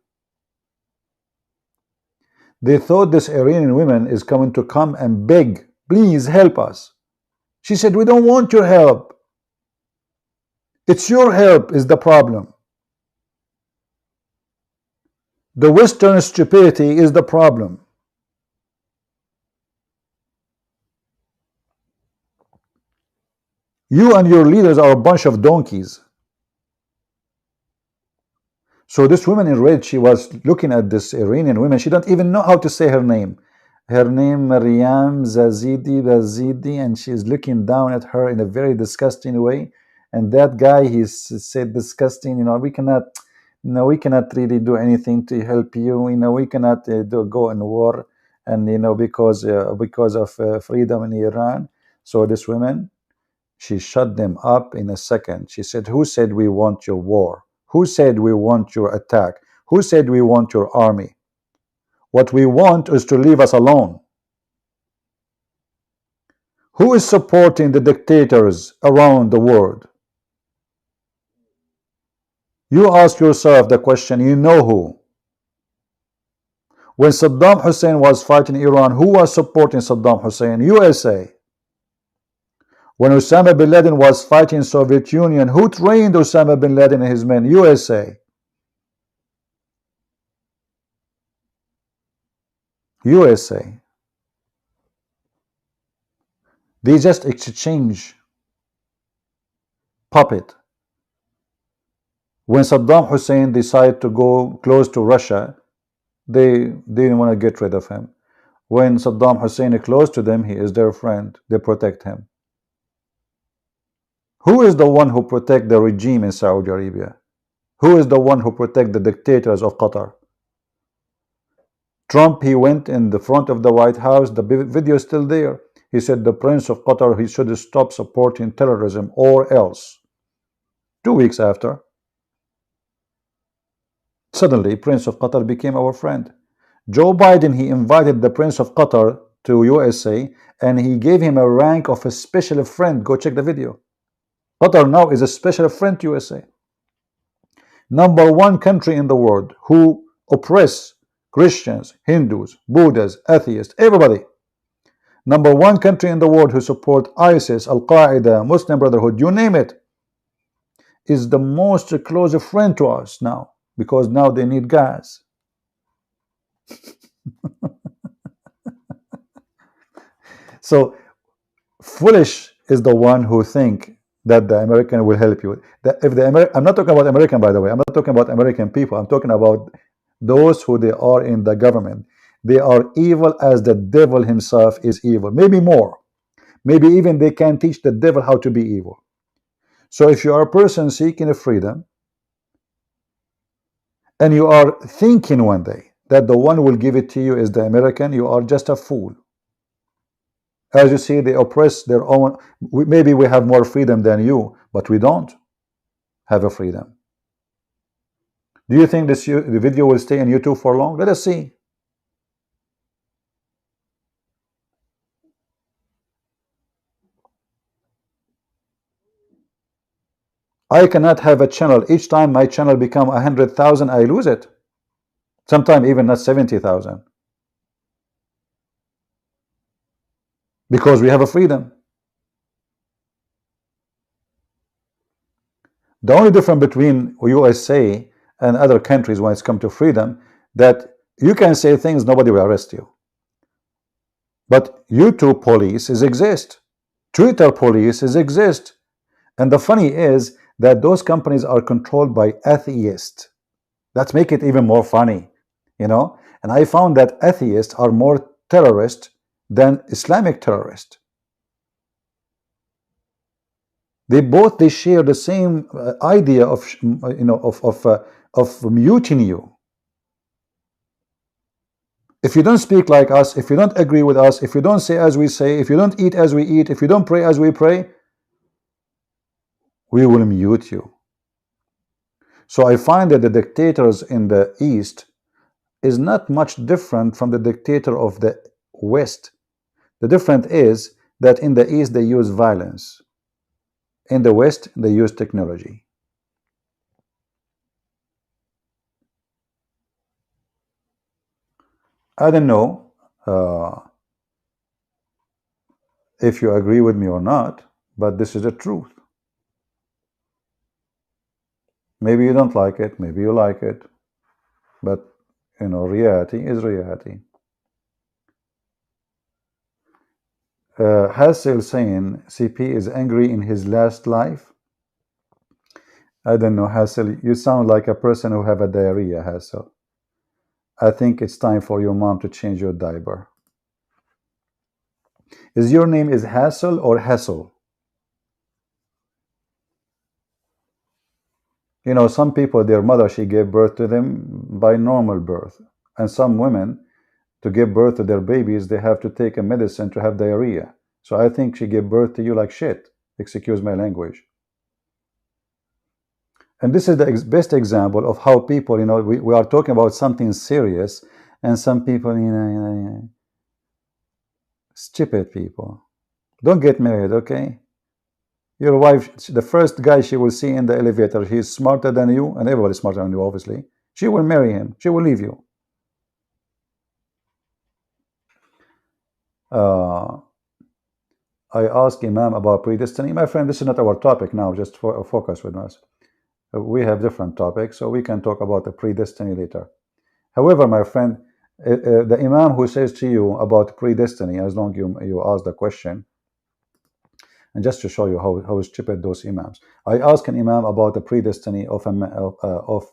They thought this Iranian woman is coming to come and beg, please help us. She said, we don't want your help. It's your help is the problem. The Western stupidity is the problem. You and your leaders are a bunch of donkeys. So this woman in red, she was looking at this Iranian woman. She don't even know how to say her name. Her name, Maryam Bazidi, and she's looking down at her in a very disgusting way. And that guy, he said disgusting, we cannot really do anything to help you. We cannot go in war, and because of freedom in Iran. So this woman, she shut them up in a second. She said, who said we want your war? Who said we want your attack? Who said we want your army? What we want is to leave us alone. Who is supporting the dictators around the world? You ask yourself the question, you know who. When Saddam Hussein was fighting Iran, who was supporting Saddam Hussein? USA. When Osama bin Laden was fighting Soviet Union, who trained Osama bin Laden and his men? USA. USA. They just exchange puppet. When Saddam Hussein decided to go close to Russia, they didn't want to get rid of him. When Saddam Hussein is close to them, he is their friend. They protect him. Who is the one who protect the regime in Saudi Arabia? Who is the one who protect the dictators of Qatar? Trump, he went in the front of the White House. The video is still there. He said the Prince of Qatar, he should stop supporting terrorism or else. 2 weeks after, suddenly Prince of Qatar became our friend. Joe Biden, he invited the Prince of Qatar to USA and he gave him a rank of a special friend. Go check the video. Qatar now is a special friend to USA. #1 country in the world who oppress Christians, Hindus, Buddhists, atheists, everybody. #1 country in the world who support ISIS, Al-Qaeda, Muslim Brotherhood, you name it, is the most close friend to us now, because now they need gas. So foolish is the one who think that the American will help you. I'm not talking about American, by the way. I'm not talking about American people. I'm talking about those who they are in the government. They are evil as the devil himself is evil. Maybe more. Maybe even they can teach the devil how to be evil. So if you are a person seeking a freedom and you are thinking one day that the one who will give it to you is the American, you are just a fool. As you see, they oppress their own. Maybe we have more freedom than you, but we don't have a freedom. Do you think the video will stay on YouTube for long? Let us see. I cannot have a channel. Each time my channel become 100,000, I lose it. Sometimes even not 70,000. Because we have a freedom. The only difference between USA and other countries when it's come to freedom, that you can say things, nobody will arrest you. But YouTube police exist. Twitter police exist. And the funny is that those companies are controlled by atheists. That makes it even more funny, you know. And I found that atheists are more terrorist than Islamic terrorists. They share the same idea of of muting you. If you don't speak like us, if you don't agree with us, if you don't say as we say, if you don't eat as we eat, if you don't pray as we pray, we will mute you. So I find that the dictators in the East is not much different from the dictator of the West. The difference is that in the East they use violence. In the West they use technology. I don't know if you agree with me or not, but this is the truth. Maybe you don't like it, maybe you like it, but you know, reality is reality. Hassel saying CP is angry in his last life. I don't know, Hassel, you sound like a person who have a diarrhea, Hassel. I think it's time for your mom to change your diaper. Is your name is Hassel or Hassel? You know, some people, their mother, she gave birth to them by normal birth. And some women, to give birth to their babies, they have to take a medicine to have diarrhea. So I think she gave birth to you like shit. Excuse my language. And this is the best example of how people, you know, we are talking about something serious, and some people, you know, stupid people. Don't get married, okay? Your wife, the first guy she will see in the elevator, he's smarter than you, and everybody's smarter than you, obviously. She will marry him. She will leave you. I asked Imam about predestiny. My friend, this is not our topic now, just focus with us. We have different topics, so we can talk about the predestiny later. However, my friend, the Imam who says to you about predestiny, as long as you ask the question, and just to show you how stupid those Imams. I asked an Imam about the predestiny of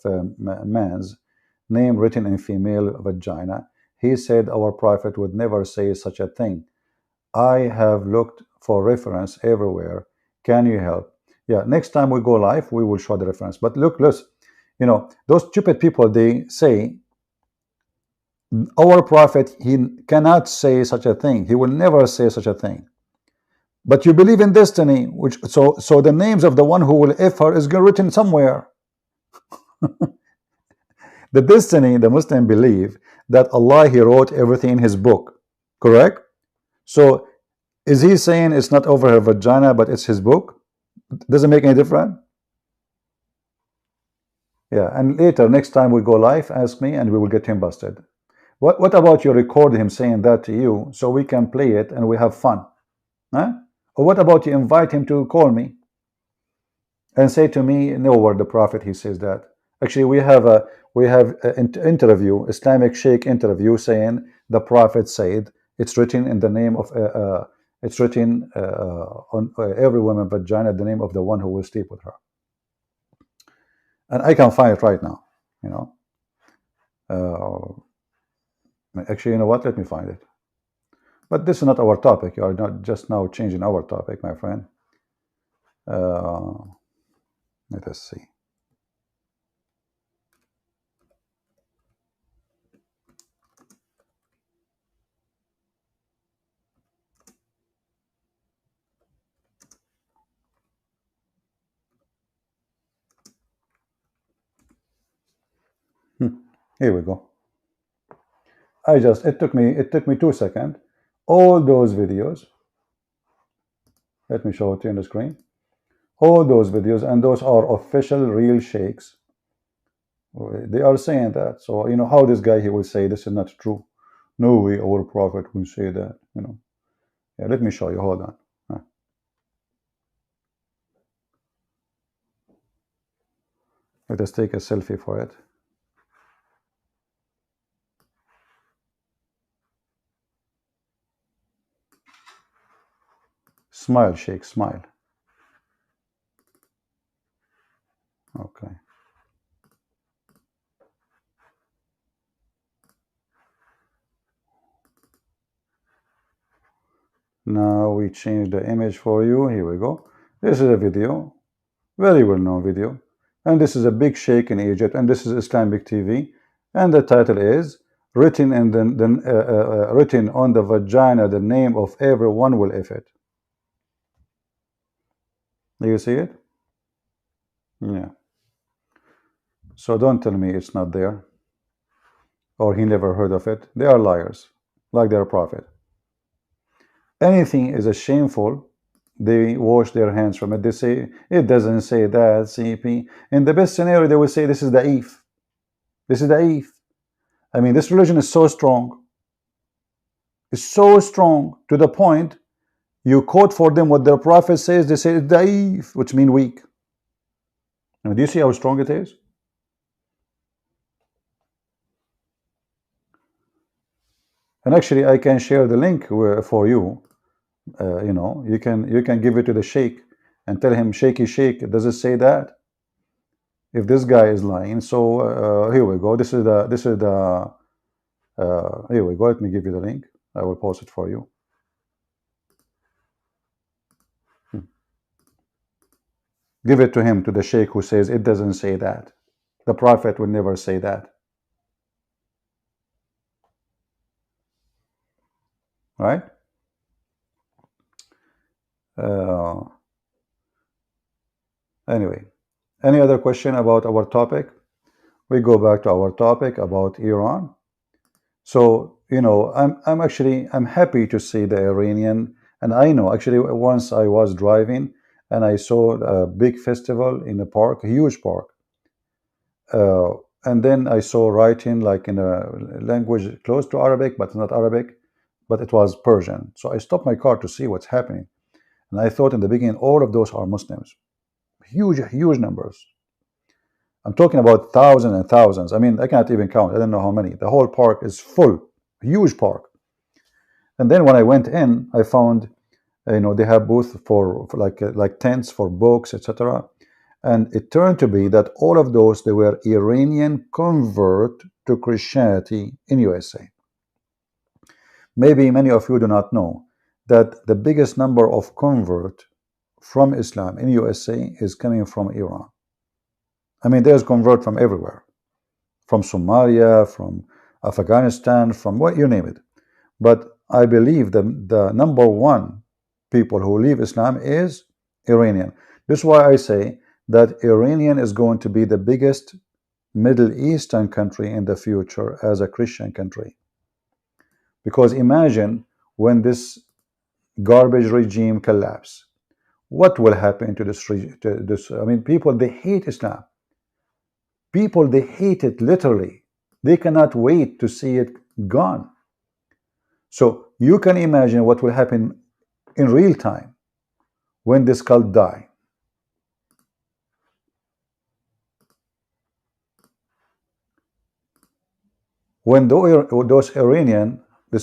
a man's name written in female vagina. He said our Prophet would never say such a thing. I have looked for reference everywhere. Can you help? Yeah, next time we go live, we will show the reference. But look, you know, those stupid people, they say Our prophet, he cannot say such a thing. He will never say such a thing. But you believe in destiny, which so the names of the one who will if her is written somewhere. The destiny, the Muslim believe that Allah, he wrote everything in his book, correct? So is he saying it's not over her vagina but it's his book? Doesn't make any difference. Yeah, and later next time we go live, ask me and we will get him busted. What about you record him saying that to you so we can play it and we have fun? Huh? Or what about you invite him to call me and say to me, no, where the prophet he says that. Actually, we have an interview, Islamic Sheikh interview, saying the prophet said it's written in the name of it's written on every woman vagina the name of the one who will sleep with her. And I can find it right now, you know. Actually, you know what? Let me find it. But this is not our topic. You are not just now changing our topic, my friend. Let us see. Here we go. It took me 2 seconds. All those videos. Let me show it to you on the screen. All those videos, and those are official real sheikhs. They are saying that. So you know how this guy he will say this is not true. No way our prophet will say that. You know. Yeah, let me show you. Hold on. Let us take a selfie for it. Smile, Sheikh, smile. Okay. Now we change the image for you. Here we go. This is a video, very well-known video. And this is a big sheikh in Egypt, and this is Islamic TV. And the title is written in written on the vagina the name of everyone will if it. Do you see it? Yeah. So don't tell me it's not there, or he never heard of it. They are liars, like their prophet. Anything is a shameful, they wash their hands from it. They say it doesn't say that. CP. In the best scenario, they will say this is the if. This is the if. I mean, this religion is so strong. It's so strong to the point you quote for them what their prophet says. They say it's da'if, which means weak. Now, do you see how strong it is? And actually, I can share the link for you. You know, you can give it to the sheikh and tell him, shaky sheikh, does it say that? If this guy is lying, so here we go. This is the here we go. Let me give you the link. I will post it for you. Give it to him, to the sheikh who says it doesn't say that. The prophet will never say that. Right? Anyway, any other question about our topic? We go back to our topic about Iran. So, you know, I'm happy to see the Iranian, and I know actually once I was driving and I saw a big festival in a park, a huge park. And then I saw writing like in a language close to Arabic, but not Arabic, but it was Persian. So I stopped my car to see what's happening. And I thought in the beginning, all of those are Muslims. Huge numbers. I'm talking about thousands and thousands. I mean, I can't even count. I don't know how many. The whole park is full, huge park. And then when I went in, I found, you know, they have booths for like tents for books, etc. And it turned to be that all of those, they were Iranian convert to Christianity in USA. Maybe many of you do not know that the biggest number of convert from Islam in USA is coming from Iran. I mean, there's convert from everywhere, from Somalia, from Afghanistan, from what you name it. But I believe the number one people who leave Islam is Iranian. This is why I say that Iranian is going to be the biggest Middle Eastern country in the future as a Christian country. Because imagine when this garbage regime collapse, what will happen to this? I mean, people, they hate Islam. People, they hate it literally. They cannot wait to see it gone. So you can imagine what will happen in real time when this cult die. When this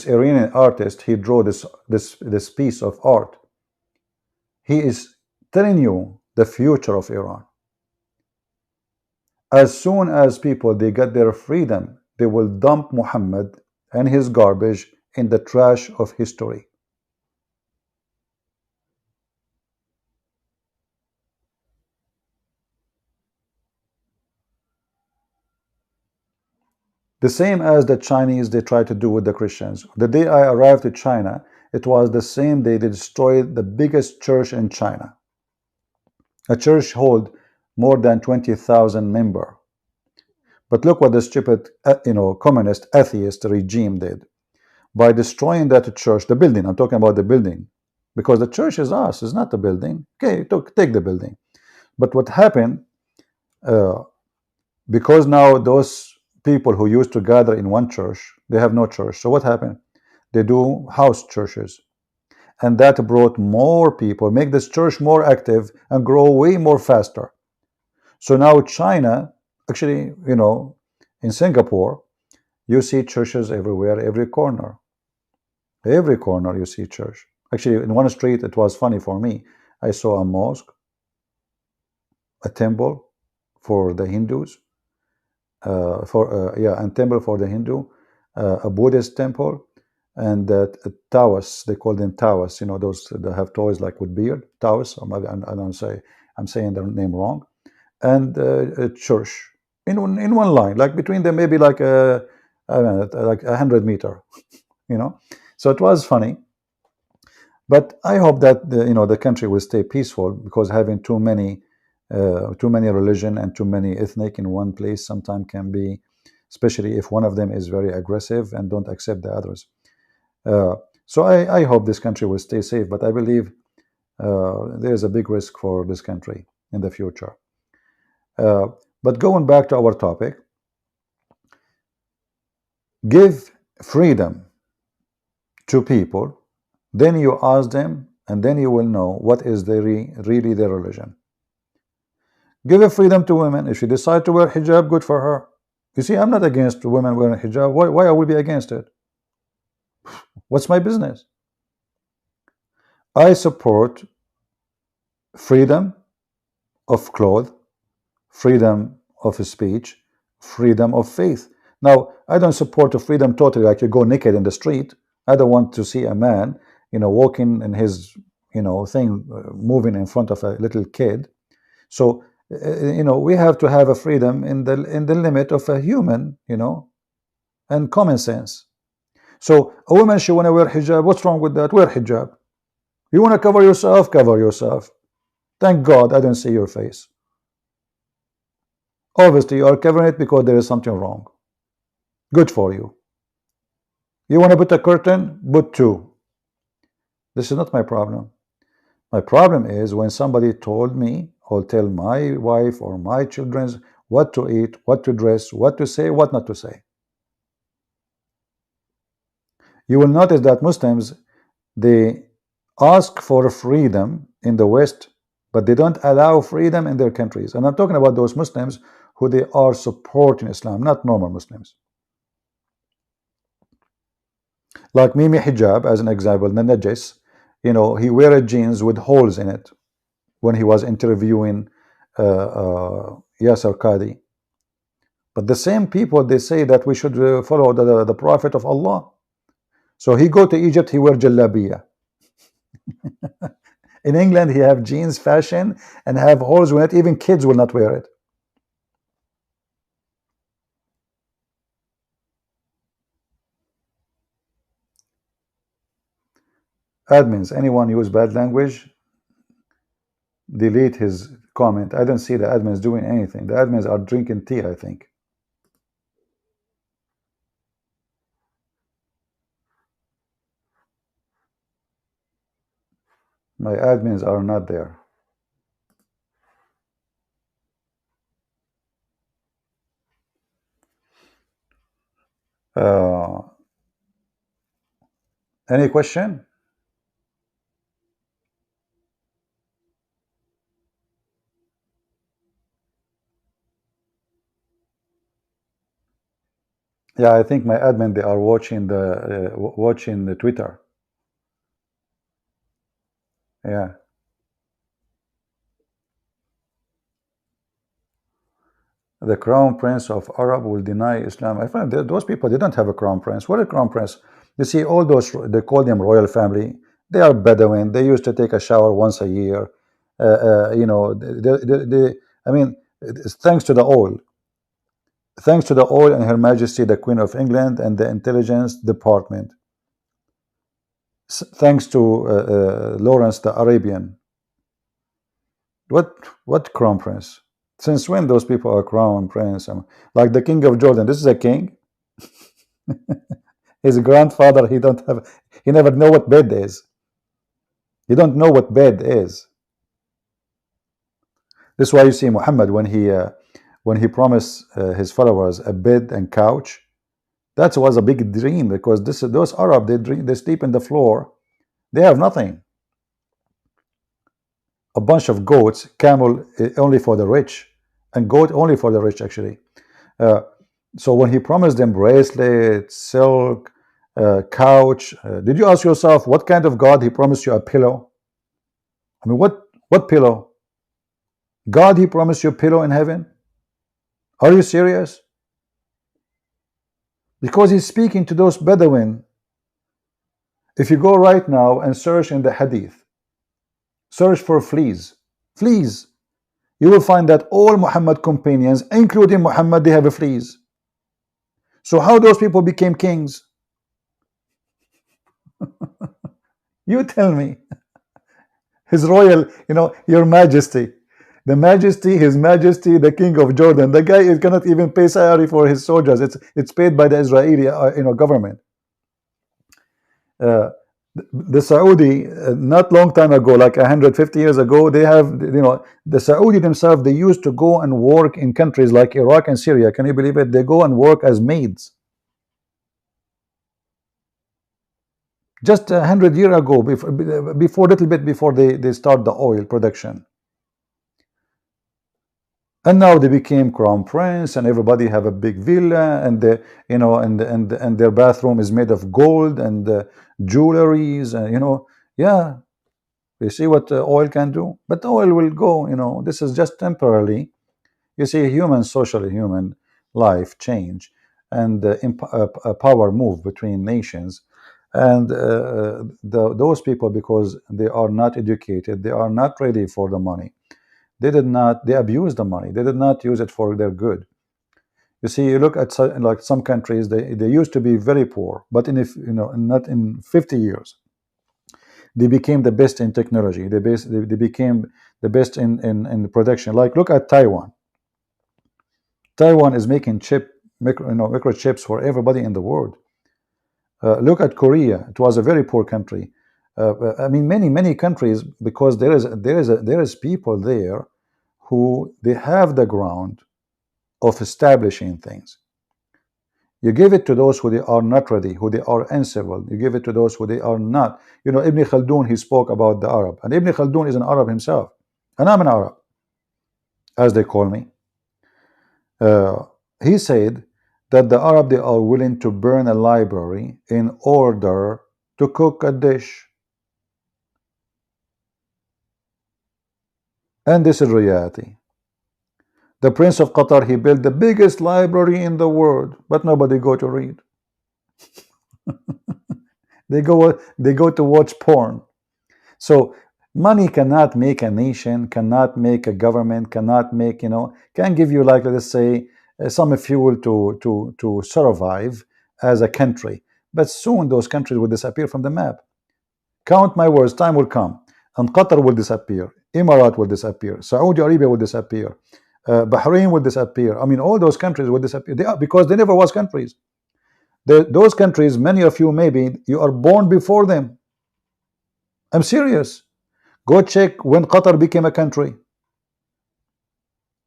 Iranian artist, he drew this piece of art, he is telling you the future of Iran. As soon as people, they get their freedom, they will dump Muhammad and his garbage in the trash of history. The same as the Chinese, they try to do with the Christians. The day I arrived to China, it was the same day they destroyed the biggest church in China. A church hold more than 20,000 members. But look what the stupid, communist, atheist regime did. By destroying that church, the building, I'm talking about the building, because the church is us, it's not the building. Okay, take the building. But what happened, because now those people who used to gather in one church, they have no church. So what happened? They do house churches. And that brought more people, make this church more active and grow way more faster. So now China, actually, in Singapore, you see churches everywhere, every corner. Every corner you see church. Actually, in one street, it was funny for me. I saw a mosque, a temple for the Hindus, and temple for the Hindu, a Buddhist temple, and Taoists. They call them Taoists. Those that have toys like with beard, Taoists. I'm saying their name wrong. And a church in one line, like between them, maybe like like 100 meters. So it was funny. But I hope that the country will stay peaceful, because having too many religion and too many ethnic in one place sometimes can be, especially if one of them is very aggressive and don't accept the others. So I hope this country will stay safe, but I believe there is a big risk for this country in the future. But going back to our topic, give freedom to people, then you ask them, and then you will know what is really their religion. Give a freedom to women. If she decides to wear hijab, good for her. You see, I'm not against women wearing hijab. Why I will be against it? What's my business? I support freedom of clothes, freedom of speech, freedom of faith. Now, I don't support the freedom totally, like you go naked in the street. I don't want to see a man, walking in his, thing, moving in front of a little kid. So, we have to have a freedom in the limit of a human, and common sense. So a woman, she want to wear hijab. What's wrong with that? Wear hijab. You want to cover yourself? Cover yourself. Thank God I don't see your face. Obviously, you are covering it because there is something wrong. Good for you. You want to put a curtain? Put two. This is not my problem. My problem is when somebody told me or tell my wife or my children what to eat, what to dress, what to say, what not to say. You will notice that Muslims, they ask for freedom in the West, but they don't allow freedom in their countries. And I'm talking about those Muslims who they are supporting Islam, not normal Muslims. Like Mimi Hijab, as an example, the Najis, he wear jeans with holes in it when he was interviewing Yasser Qadi. But the same people, they say that we should follow the Prophet of Allah. So he go to Egypt, he wear jalabiya. In England, he have jeans fashion and have holes in it. Even kids will not wear it. Admins, anyone use bad language, delete his comment. I don't see the admins doing anything. The admins are drinking tea, I think. My admins are not there. Any question? Yeah, I think my admin, they are watching the Twitter. Yeah. The crown prince of Arab will deny Islam. I find that those people, they don't have a crown prince. What a crown prince? You see, all those, they call them royal family. They are Bedouin. They used to take a shower once a year. You know, I mean, it's thanks to the oil. Thanks to the oil and Her Majesty the Queen of England and the intelligence department. Thanks to Lawrence the Arabian. What crown prince? Since when those people are crown prince? Like the king of Jordan. This is a king. His grandfather, he never know what bed is. He don't know what bed is. This is why you see Muhammad when he promised his followers a bed and couch. That was a big dream, because those Arab, they sleep in the floor. They have nothing. A bunch of goats, camel only for the rich, and goat only for the rich, actually. So when he promised them bracelet, silk, couch, did you ask yourself what kind of God he promised you a pillow? I mean, what pillow? God, he promised you a pillow in heaven? Are you serious? Because he's speaking to those Bedouin. If you go right now and search in the Hadith, search for fleas, you will find that all Muhammad companions, including Muhammad, they have fleas. So how those people became kings? You tell me. His royal, your majesty, the majesty, his majesty, the king of Jordan, the guy cannot even pay salary for his soldiers. It's paid by the Israeli government. The Saudi, not long time ago, like 150 years ago, they have, the Saudi themselves, they used to go and work in countries like Iraq and Syria. Can you believe it? They go and work as maids. Just 100 years ago, before little bit before they start the oil production. And now they became crown prince, and everybody have a big villa, and and their bathroom is made of gold and jewelries, and yeah, you see what oil can do. But oil will go. This is just temporarily. You see, human life change, and power move between nations, and those people, because they are not educated, they are not ready for the money. They abused the money. They did not use it for their good. You see, you look at like some countries, they used to be very poor, but not in 50 years, they became the best in technology. They became the best in production. Like, look at Taiwan. Taiwan is making microchips for everybody in the world. Look at Korea. It was a very poor country. I mean, many countries, because there is people there who they have the ground of establishing things. You give it to those who they are not ready, who they are uncivil. You give it to those who they are not. Ibn Khaldun, he spoke about the Arab, and Ibn Khaldun is an Arab himself, and I'm an Arab, as they call me. He said that the Arab, they are willing to burn a library in order to cook a dish. And this is reality. The Prince of Qatar, he built the biggest library in the world, but nobody go to read. They go to watch porn. So money cannot make a nation, cannot make a government, cannot make, can give you, like, let's say, some fuel to survive as a country. But soon those countries will disappear from the map. Count my words, time will come, and Qatar will disappear, Emirat will disappear, Saudi Arabia will disappear, Bahrain will disappear. I mean, all those countries will disappear. Because they never was countries. Those countries, many of you, maybe you are born before them. I'm serious. Go check when Qatar became a country.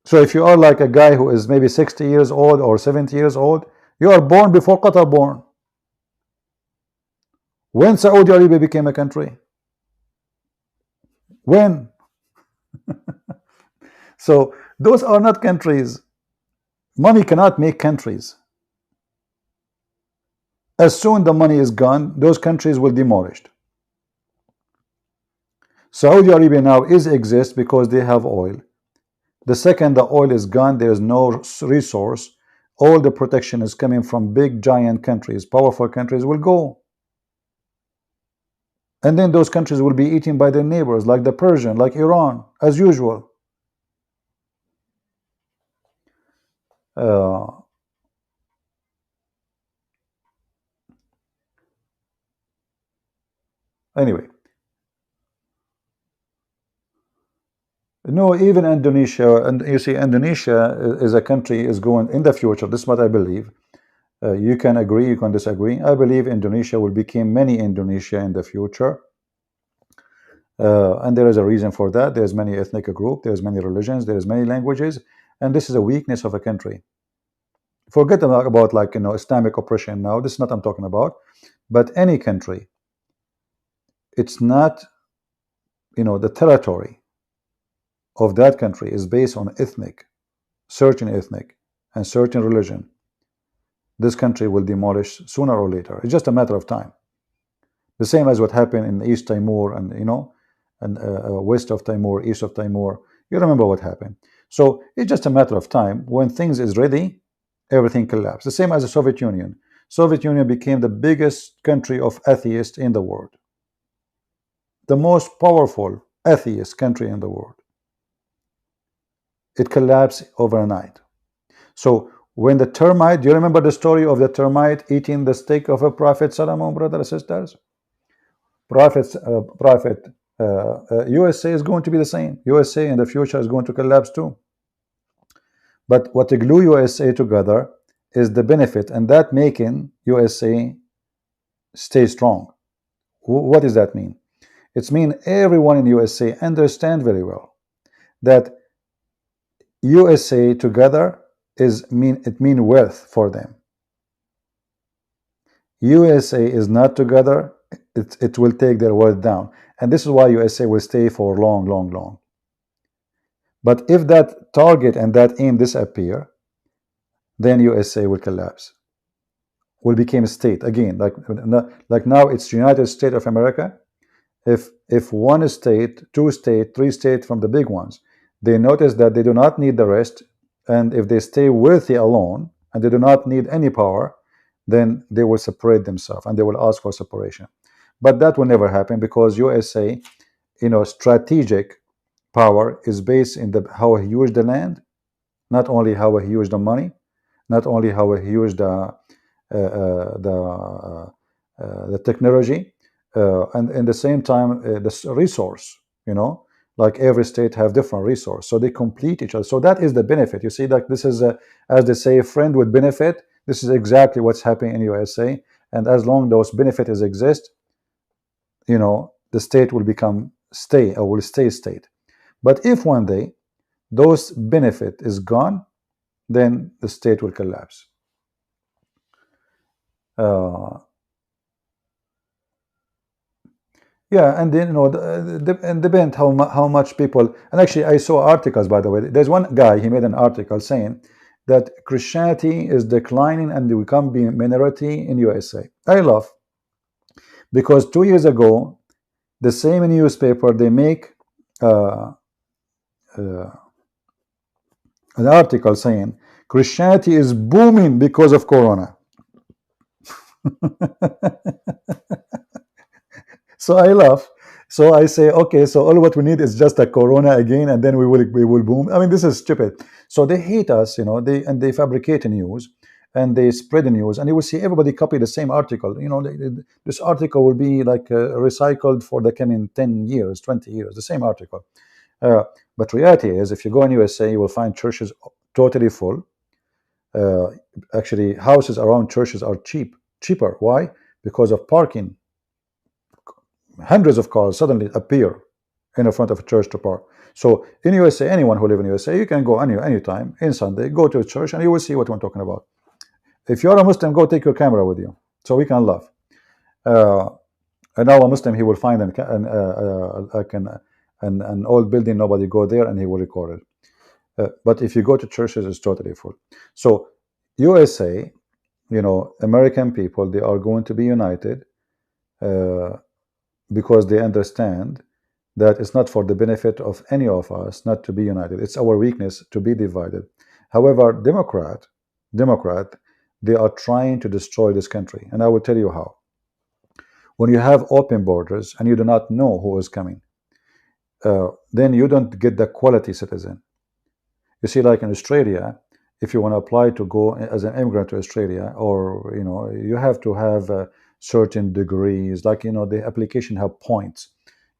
So if you are like a guy who is maybe 60 years old or 70 years old, you are born before Qatar born. When Saudi Arabia became a country? When? So those are not countries. Money cannot make countries. As soon the money is gone, those countries will be demolished. Saudi Arabia now exists because they have oil. The second the oil is gone, there is no resource. All the protection is coming from big giant countries, powerful countries will go. And then those countries will be eaten by their neighbors, like the Persian, like Iran, as usual. Anyway. No, even Indonesia, and you see, Indonesia is a country is going in the future. This is what I believe. You can agree, you can disagree. I believe Indonesia will become many Indonesia in the future, and there is a reason for that. There's many ethnic groups, there's many religions, there's many languages, and this is a weakness of a country. Forget about like Islamic oppression now. This is not I'm talking about, but any country. It's not the territory of that country is based on certain ethnic and certain religion. This country will demolish sooner or later. It's just a matter of time. The same as what happened in East Timor and west of Timor, east of Timor. You remember what happened. So it's just a matter of time. When things is ready, everything collapsed. The same as the Soviet Union. Soviet Union became the biggest country of atheists in the world. The most powerful atheist country in the world. It collapsed overnight. So when the termite, do you remember the story of the termite eating the steak of a prophet, Solomon, brothers and sisters? USA is going to be the same. USA in the future is going to collapse too. But what glue USA together is the benefit, and that making USA stay strong. What does that mean? It means everyone in USA understand very well that USA together mean wealth for them. USA is not together, it will take their wealth down. And this is why USA will stay for long. But if that target and that aim disappear, then USA will collapse. Will become a state again. Like now it's United States of America. If one state, two state, three states from the big ones, they notice that they do not need the rest, and if they stay wealthy alone and they do not need any power, then they will separate themselves and they will ask for separation. But that will never happen because USA, strategic power is based in how huge the land, not only how huge the money, not only how huge the technology, and in the same time the resource. Like every state have different resource, so they complete each other. So that is the benefit. You see, like this is as they say, a friend with benefit. This is exactly what's happening in USA. And as long those benefits exist, the state will will stay state. But if one day those benefit is gone, then the state will collapse. Yeah, and then and depend how much people. And actually, I saw articles, by the way. There's one guy, he made an article saying that Christianity is declining and they become being minority in USA. I love, because 2 years ago, the same newspaper, they make an article saying Christianity is booming because of Corona. So I laugh. So I say, okay, so all what we need is just a Corona again, and then we will boom. I mean, this is stupid. So they hate us, they fabricate news, and they spread the news, and you will see everybody copy the same article. This article will be like recycled for the coming 10 years, 20 years, the same article. Uh, but reality is, if you go in USA, you will find churches totally full. Actually, houses around churches are cheaper. Why? Because of parking. Hundreds of cars suddenly appear in the front of a church to park. So in USA, anyone who live in USA, you can go anytime in Sunday, go to a church, and you will see what I'm talking about. If you're a Muslim, go take your camera with you, so we can laugh. And now a Muslim, he will find an old building, nobody go there, and he will record it. But if you go to churches, it's totally full. So USA, American people, they are going to be united because they understand that it's not for the benefit of any of us not to be united. It's our weakness to be divided. However, Democrat, they are trying to destroy this country, and I will tell you how. When you have open borders and you do not know who is coming, then you don't get the quality citizen. You see, like in Australia, if you want to apply to go as an immigrant to Australia, or you have to have certain degrees, like the application have points,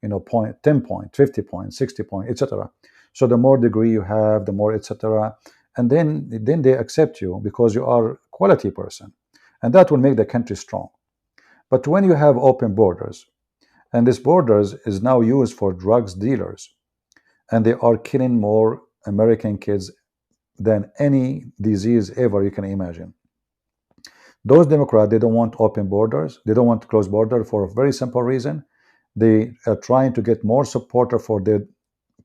10 point, 50 point, 60 point, etc. So the more degree you have, the more etc. And then they accept you because you are a quality person, and that will make the country strong. But when you have open borders, and this borders is now used for drugs dealers, and they are killing more American kids than any disease ever you can imagine. Those Democrats, they don't want open borders. They don't want closed border for a very simple reason. They are trying to get more supporter for their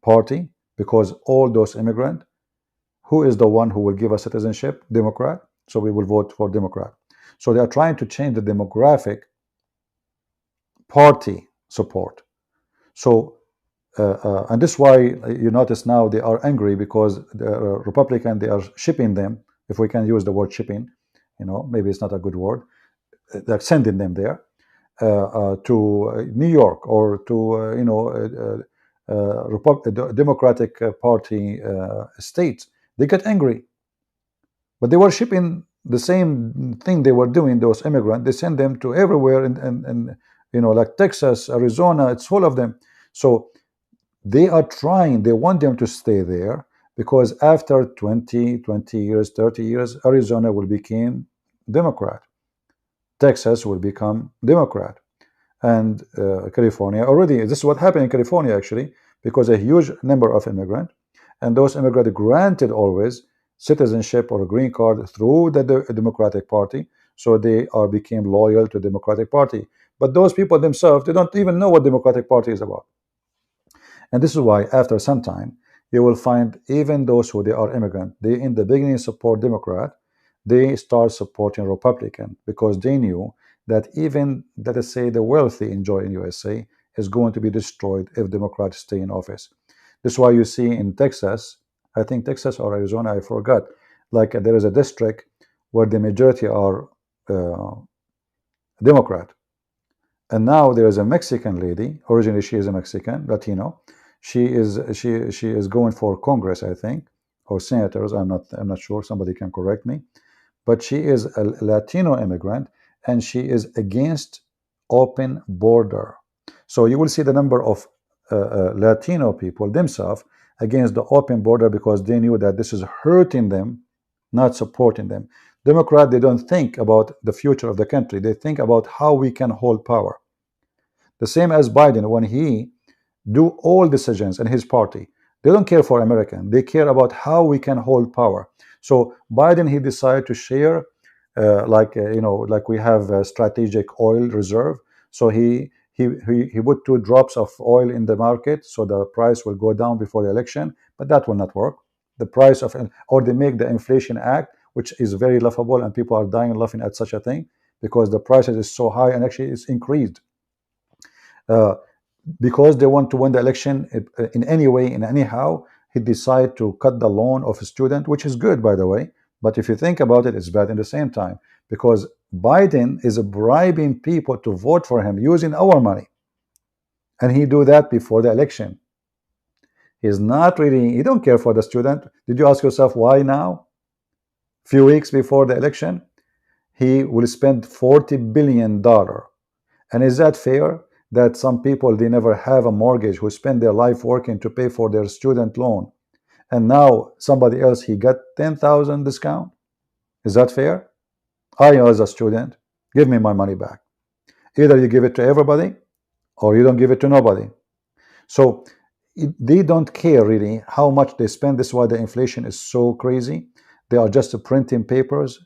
party, because all those immigrants, who is the one who will give us citizenship? Democrat. So we will vote for Democrat. So they are trying to change the demographic party support. So and this is why you notice now they are angry, because the Republican, they are shipping them, if we can use the word shipping, maybe it's not a good word, they're sending them there to New York or to Democratic Party states. They get angry, but they were shipping the same thing they were doing. Those immigrants, they send them to everywhere, and like Texas, Arizona, it's full of them. So they are trying, they want them to stay there, because after 20 years, 30 years, Arizona will become Democrat. Texas will become Democrat. And California already, this is what happened in California actually, because a huge number of immigrants, and those immigrants granted always citizenship or a green card through the Democratic Party, so they became loyal to the Democratic Party. But those people themselves, they don't even know what Democratic Party is about. And this is why after some time, you will find even those who they are immigrant, they in the beginning support Democrat, they start supporting Republican, because they knew that even, let us say, the wealthy enjoy in USA is going to be destroyed if Democrats stay in office. This is why you see in Texas, I think Texas or Arizona, I forgot, like there is a district where the majority are Democrat. And now there is a Mexican lady, originally she is a Mexican, Latino. She is going for Congress, I think, or senators, I'm not sure, somebody can correct me. But she is a Latino immigrant, and she is against open border. So you will see the number of Latino people themselves against the open border, because they knew that this is hurting them, not supporting them. Democrat, they don't think about the future of the country. They think about how we can hold power. The same as Biden, when he do all decisions in his party, they don't care for American. They care about how we can hold power. So Biden, he decided to share, like we have a strategic oil reserve. So he put 2 drops of oil in the market, so the price will go down before the election. But that will not work. The price of, or they make the Inflation Act, which is very laughable, and people are dying laughing at such a thing, because the prices is so high, and actually it's increased. Because they want to win the election in any way, in anyhow, he decided to cut the loan of a student, which is good, by the way. But if you think about it, it's bad in the same time, because Biden is bribing people to vote for him using our money. And he do that before the election. He's not really, he don't care for the student. Did you ask yourself why now? few weeks before the election, he will spend $40 billion. And is that fair that some people, they never have a mortgage, who spend their life working to pay for their student loan, and now somebody else, he got 10,000 discount? Is that fair? I, as a student, give me my money back. Either you give it to everybody or you don't give it to nobody. So they don't care really how much they spend. This is why the inflation is so crazy. They are just printing papers.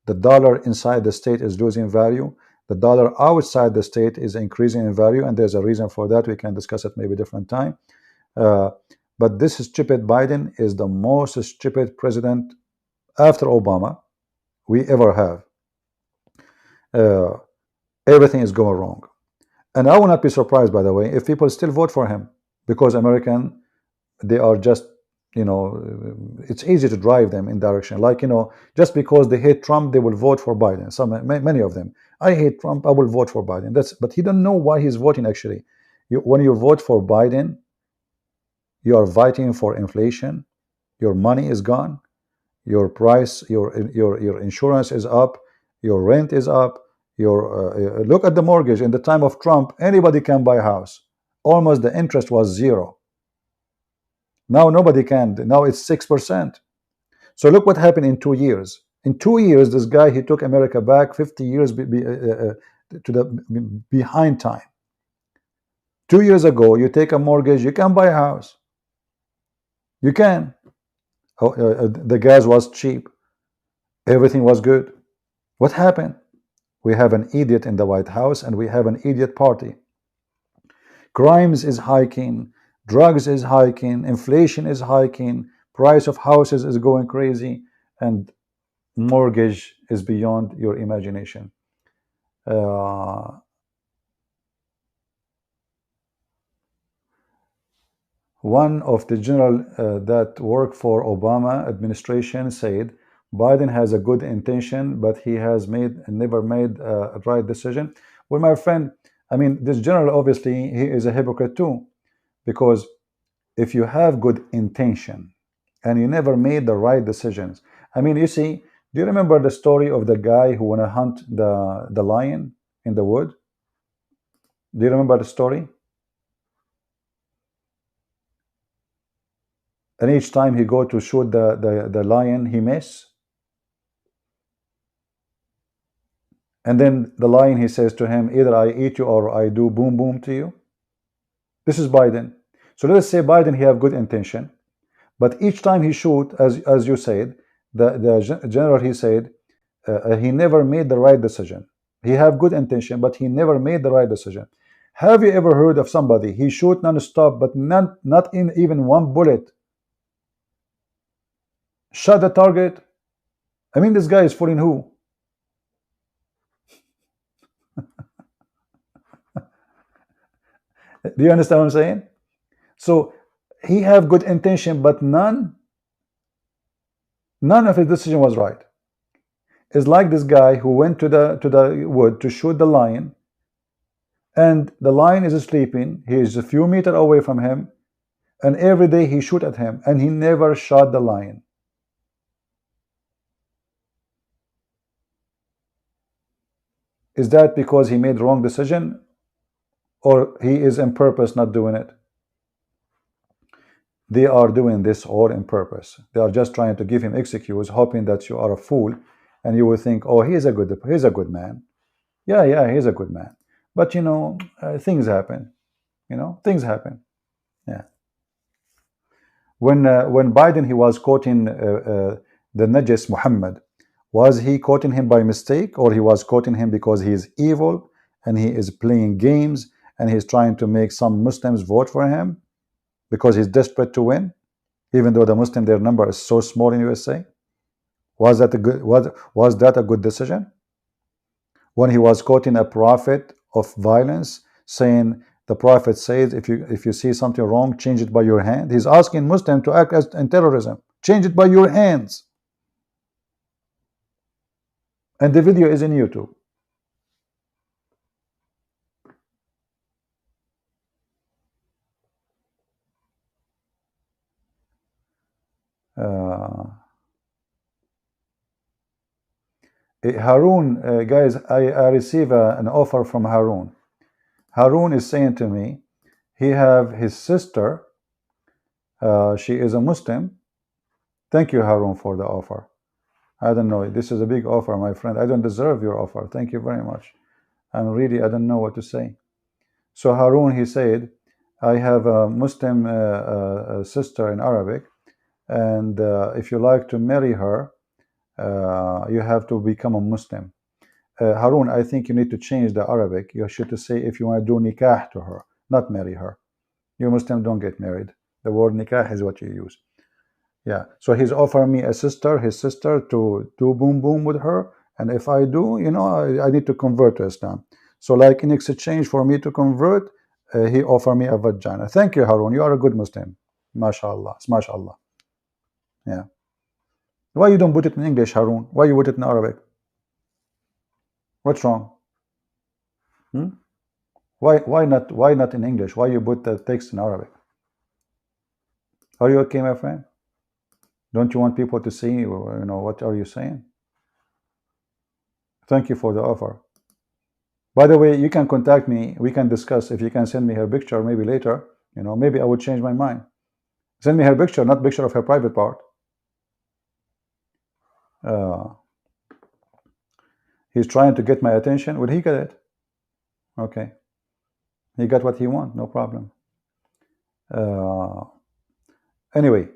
The dollar inside the state is losing value. The dollar outside the state is increasing in value, and there's a reason for that. We can discuss it maybe different time. But this stupid Biden is the most stupid president after Obama we ever have. Everything is going wrong. And I will not be surprised, by the way, if people still vote for him, because American, they are just, you know, it's easy to drive them in direction. Like, you know, just because they hate Trump, they will vote for Biden. Many of them. I hate Trump, I will vote for Biden. But he don't know why he's voting actually. When you vote for Biden, you are fighting for inflation. Your money is gone. Your price, your insurance is up. Your rent is up. Look at the mortgage. In the time of Trump, anybody can buy a house. Almost the interest was zero. Now nobody can. Now it's 6%. So look what happened in 2 years. In 2 years, this guy, he took America back 50 years to the behind time. 2 years ago, you take a mortgage, you can buy a house. You can. The gas was cheap. Everything was good. What happened? We have an idiot in the White House, and we have an idiot party. Crimes is hiking, drugs is hiking, inflation is hiking, price of houses is going crazy, and mortgage is beyond your imagination. One of the general that worked for Obama administration said Biden has a good intention, but he has never made a right decision. Well, my friend, I mean, this general, obviously, he is a hypocrite too, because if you have good intention and you never made the right decisions, I mean, you see, do you remember the story of the guy who went to hunt the lion in the wood? Do you remember the story? And each time he go to shoot the lion, he miss. And then the lion, he says to him, either I eat you or I do boom boom to you. This is Biden. So let's say Biden, he have good intention, but each time he shoot, as you said, the general, he said, he never made the right decision. He have good intention, but he never made the right decision. Have you ever heard of somebody, he shoot non-stop, but not in even one bullet shot the target? I mean, this guy is fooling who? Do you understand what I'm saying? So he have good intention, but none of his decision was right. It's like this guy who went to the wood to shoot the lion, and the lion is sleeping. He is a few meters away from him, and every day he shoot at him, and he never shot the lion. Is that because he made wrong decision, or he is in purpose not doing it? They are doing this all in purpose. They are just trying to give him excuse, hoping that you are a fool, and you will think, oh, he's a good man. Yeah, he's a good man. But you know, things happen. You know, things happen. Yeah. When Biden, he was quoting the Najis Muhammad, was he quoting him by mistake, or he was quoting him because he is evil and he is playing games and he's trying to make some Muslims vote for him because he's desperate to win, even though the Muslim, their number is so small in USA? Was that a good decision? When he was quoting a prophet of violence, saying the prophet says, if you see something wrong, change it by your hand. He's asking Muslims to act as in terrorism. Change it by your hands. And the video is in YouTube. Harun, guys, I receive an offer from Harun. Harun is saying to me, he have his sister, she is a Muslim. Thank you, Harun, for the offer. I don't know, this is a big offer, my friend. I don't deserve your offer. Thank you very much. I don't know what to say. So Harun, he said, I have a Muslim sister in Arabic, and if you like to marry her, you have to become a Muslim. Harun, I think you need to change the Arabic. You should to say if you want to do nikah to her, not marry her. You Muslims don't get married. The word nikah is what you use. Yeah. So he's offering me his sister, to do boom boom with her. And if I do, I need to convert to Islam. So like in exchange for me to convert, he offered me a vagina. Thank you, Harun. You are a good Muslim. MashaAllah. MashaAllah. Yeah. Why you don't put it in English, Harun? Why you put it in Arabic? What's wrong? Why not in English? Why you put the text in Arabic? Are you okay, my friend? Don't you want people to see, what are you saying? Thank you for the offer. By the way, you can contact me. We can discuss. If you can send me her picture, maybe later, maybe I would change my mind. Send me her picture, not picture of her private part. He's trying to get my attention. Will he get it? Okay. He got what he wants. No problem. Anyway,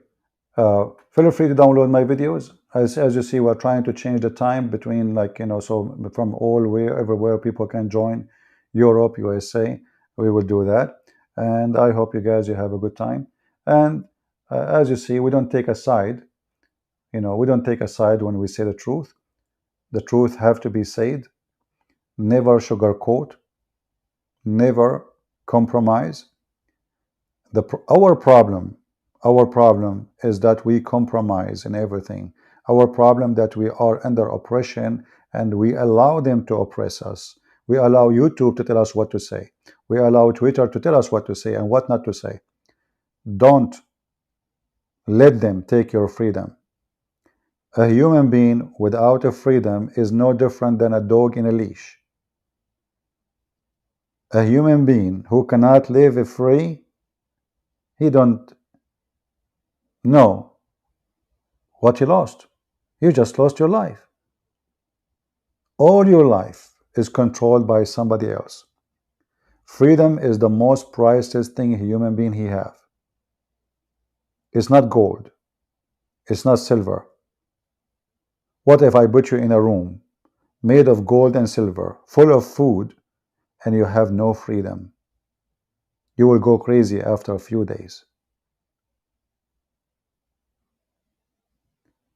feel free to download my videos. As you see, we're trying to change the time between, so from everywhere people can join, Europe, USA. We will do that. And I hope you guys, you have a good time. And as you see, we don't take a side. We don't take a side when we say the truth. The truth have to be said. Never sugarcoat. Never compromise. Our problem is that we compromise in everything. Our problem that we are under oppression and we allow them to oppress us. We allow YouTube to tell us what to say. We allow Twitter to tell us what to say and what not to say. Don't let them take your freedom. A human being without a freedom is no different than a dog in a leash. A human being who cannot live free, he don't know what he lost. You just lost your life. All your life is controlled by somebody else. Freedom is the most priceless thing a human being he have. It's not gold. It's not silver. What if I put you in a room made of gold and silver, full of food, and you have no freedom? You will go crazy after a few days.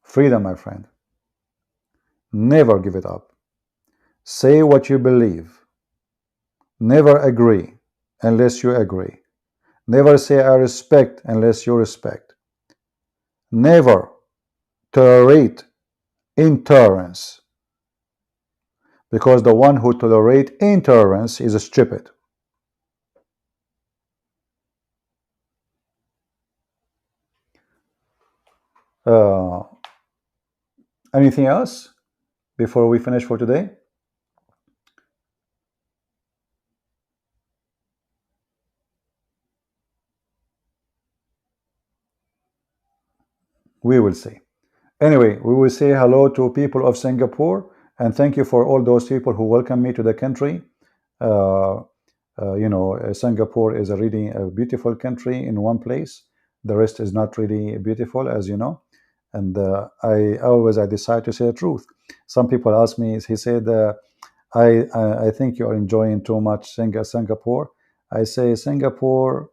Freedom, my friend. Never give it up. Say what you believe. Never agree unless you agree. Never say I respect unless you respect. Never tolerate intolerance, because the one who tolerates intolerance is stupid. Anything else before we finish for today? We will see. Anyway, we will say hello to people of Singapore, and thank you for all those people who welcome me to the country. Singapore is a really beautiful country in one place. The rest is not really beautiful, as you know. And I decide to say the truth. Some people ask me, he said, I think you are enjoying too much Singapore. I say Singapore,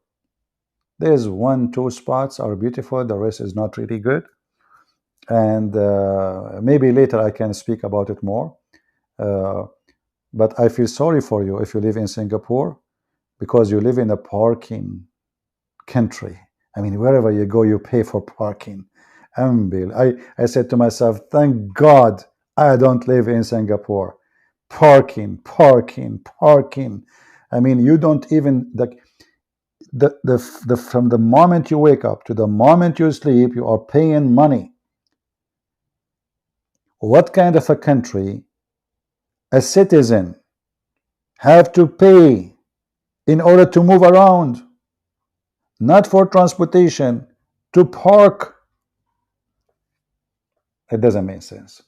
there's 1-2 spots are beautiful. The rest is not really good. And maybe later I can speak about it more. But I feel sorry for you if you live in Singapore, because you live in a parking country. I mean, wherever you go, you pay for parking. I said to myself, thank God I don't live in Singapore. Parking. I mean, you don't even, from the moment you wake up to the moment you sleep, you are paying money. what kind of a country a citizen have to pay in order to move around, not for transportation, to park? It doesn't make sense.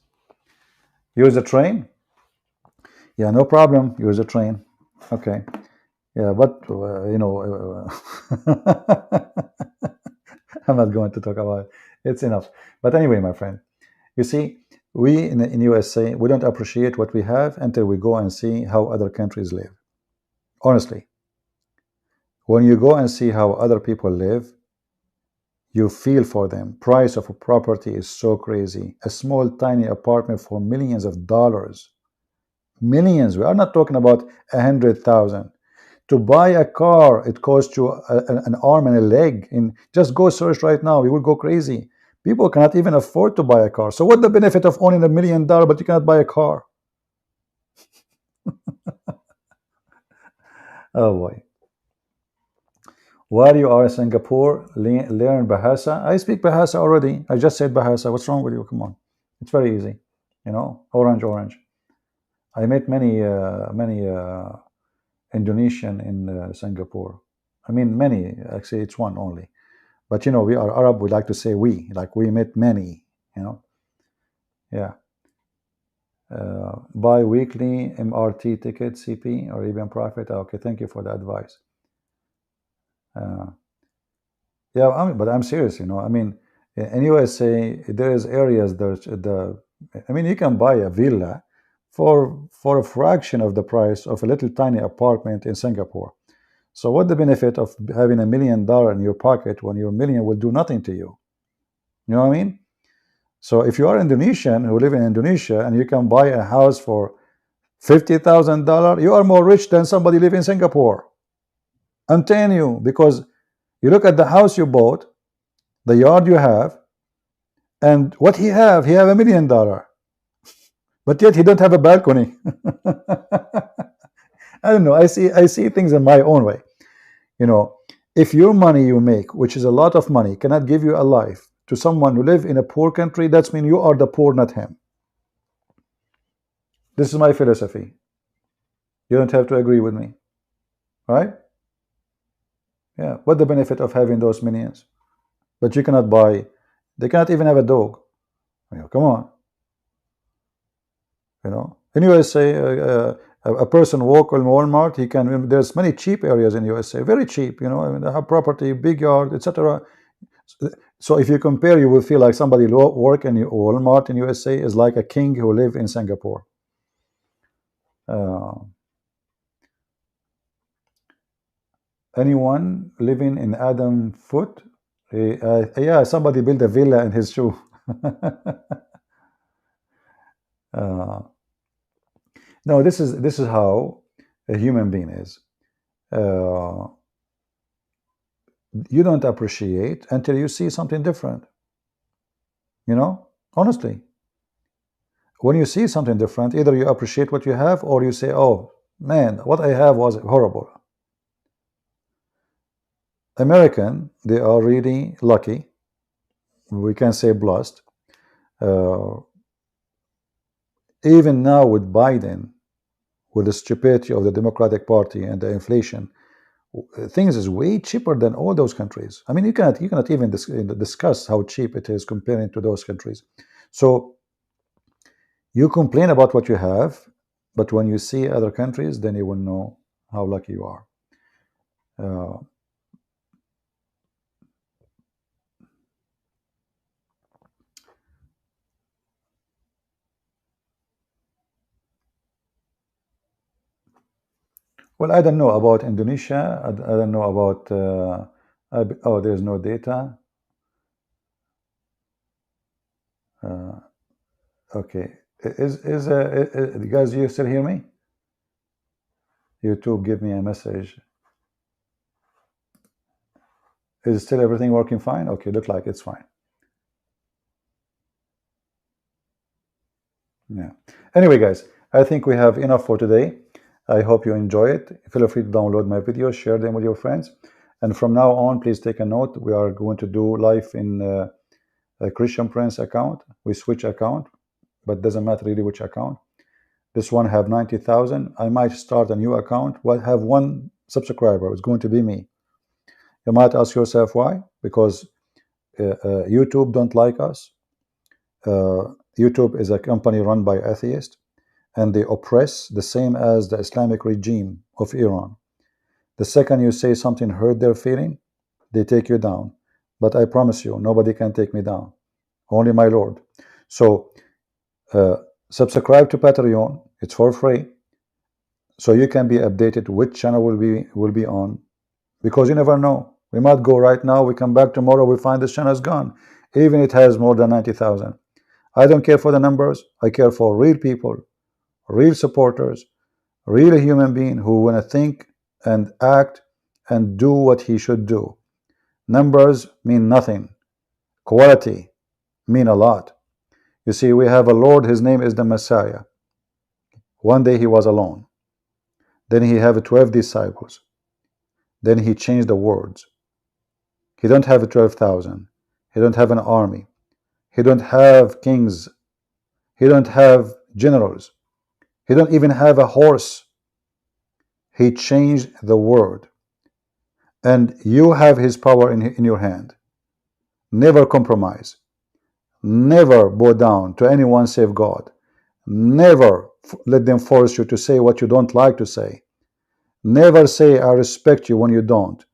Use a train? Yeah, no problem. Use a train. Okay. Yeah, but you know, I'm not going to talk about it. It's enough. But anyway, my friend, you see, we in USA, we don't appreciate what we have until we go and see how other countries live. Honestly, when you go and see how other people live, you feel for them. Price of a property is so crazy. A small, tiny apartment for millions of dollars. Millions. We are not talking about 100,000. To buy a car, it costs you an arm and a leg. And just go search right now. You will go crazy. People cannot even afford to buy a car. So what's the benefit of owning $1 million, but you cannot buy a car? Oh boy. While you are in Singapore, learn Bahasa. I speak Bahasa already. I just said Bahasa. What's wrong with you? Come on. It's very easy. You know, orange, orange. I met many Indonesian in Singapore. I mean, many. Actually, it's one only. But you know, we are Arab. We like to say we. Like we met many. You know. Yeah. Bi-weekly MRT ticket, CP, or even profit. Okay, thank you for the advice. Yeah, but I'm serious. You know, I mean, in USA, there is areas that I mean, you can buy a villa for a fraction of the price of a little tiny apartment in Singapore. So what the benefit of having $1 million in your pocket when your million will do nothing to you? You know what I mean? So if you are Indonesian who live in Indonesia and you can buy a house for $50,000, you are more rich than somebody living in Singapore. I'm telling you, because you look at the house you bought, the yard you have, and what he have $1 million, but yet he don't have a balcony. I don't know. I see things in my own way. You know, if your money you make, which is a lot of money, cannot give you a life to someone who live in a poor country, that's mean you are the poor, not him. This is my philosophy. You don't have to agree with me, right? Yeah. What the benefit of having those millions? But you cannot buy. They cannot even have a dog. You know, come on. You know. In USA, a person walk in Walmart. He can. There's many cheap areas in USA, very cheap. You know, I mean, they have property, big yard, etc. So if you compare, you will feel like somebody work in Walmart in USA is like a king who live in Singapore. Anyone living in Adam foot? Yeah, somebody built a villa in his shoe. No, this is how a human being is. You don't appreciate until you see something different. You know, honestly, when you see something different, either you appreciate what you have or you say, oh man, what I have was horrible. American, they are really lucky. We can say blessed. Even now with Biden, with the stupidity of the Democratic Party and the inflation, things is way cheaper than all those countries. I mean, you cannot even discuss how cheap it is comparing to those countries. So you complain about what you have, but when you see other countries, then you will know how lucky you are. Well, I don't know about Indonesia. I don't know about. Oh, there's no data. Okay, guys, you still hear me? YouTube, give me a message. Is still everything working fine? Okay, look like it's fine. Yeah. Anyway, guys, I think we have enough for today. I hope you enjoy it. Feel free to download my videos, share them with your friends. And from now on, please take a note. We are going to do live in a Christian Prince account. We switch account but doesn't matter really which account. This one have 90,000. I might start a new account. Well, have one subscriber. It's going to be me. You might ask yourself why? Because YouTube don't like us. YouTube is a company run by atheists, and they oppress the same as the Islamic regime of Iran. The second you say something hurt their feeling, they take you down. But I promise you, nobody can take me down. Only my Lord. So subscribe to Patreon. It's for free. So you can be updated which channel will be on. Because you never know. We might go right now, we come back tomorrow, we find this channel is gone. Even it has more than 90,000. I don't care for the numbers. I care for real people, real supporters, real human being who want to think and act and do what he should do. Numbers mean nothing. Quality mean a lot. You see, we have a Lord, his name is the Messiah. One day he was alone. Then he have 12 disciples. Then he changed the words. He don't have 12,000. He don't have an army. He don't have kings. He don't have generals. He don't even have a horse. He changed the word. And you have his power in your hand. Never compromise. Never bow down to anyone save God. Never let them force you to say what you don't like to say. Never say I respect you when you don't.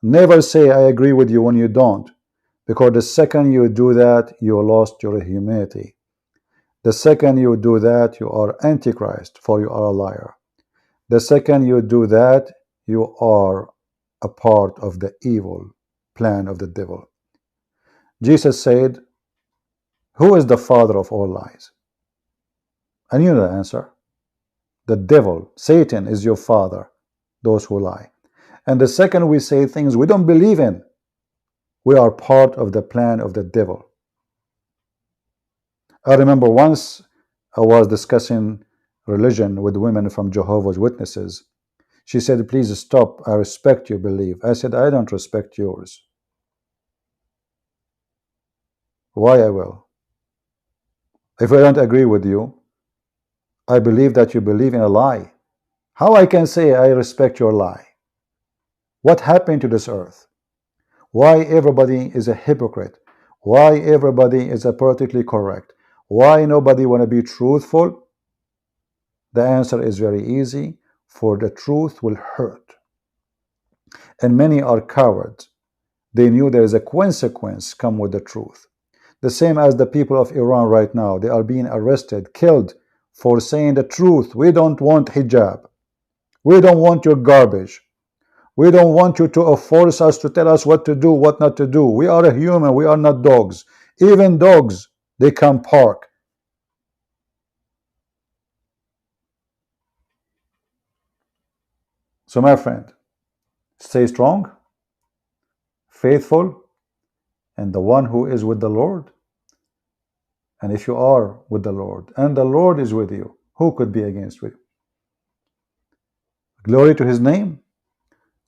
Never say I agree with you when you don't. Because the second you do that, you lost your humanity. The second you do that, you are Antichrist, for you are a liar. The second you do that, you are a part of the evil plan of the devil. Jesus said, who is the father of all lies? And you know the answer. The devil, Satan, is your father, those who lie. And the second we say things we don't believe in, we are part of the plan of the devil. I remember once I was discussing religion with women from Jehovah's Witnesses. She said, please stop, I respect your belief. I said, I don't respect yours. Why I will? If I don't agree with you, I believe that you believe in a lie. How I can say I respect your lie? What happened to this earth? Why everybody is a hypocrite? Why everybody is politically correct? Why nobody want to be truthful? The answer is very easy. For the truth will hurt. And many are cowards. They knew there is a consequence come with the truth. The same as the people of Iran right now. They are being arrested, killed for saying the truth. We don't want hijab. We don't want your garbage. We don't want you to force us to tell us what to do, what not to do. We are a human. We are not dogs. Even dogs, they can bark. So my friend, stay strong, faithful, and the one who is with the Lord. And if you are with the Lord, and the Lord is with you, who could be against you? Glory to his name.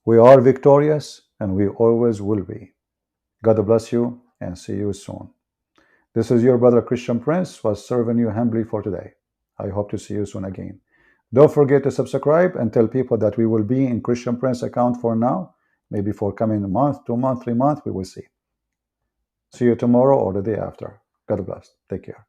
We are victorious, and we always will be. God bless you, and see you soon. This is your brother Christian Prince, was serving you humbly for today. I hope to see you soon again. Don't forget to subscribe and tell people that we will be in Christian Prince account for now. Maybe for coming month, 2 months, 3 months, we will see. See you tomorrow or the day after. God bless. Take care.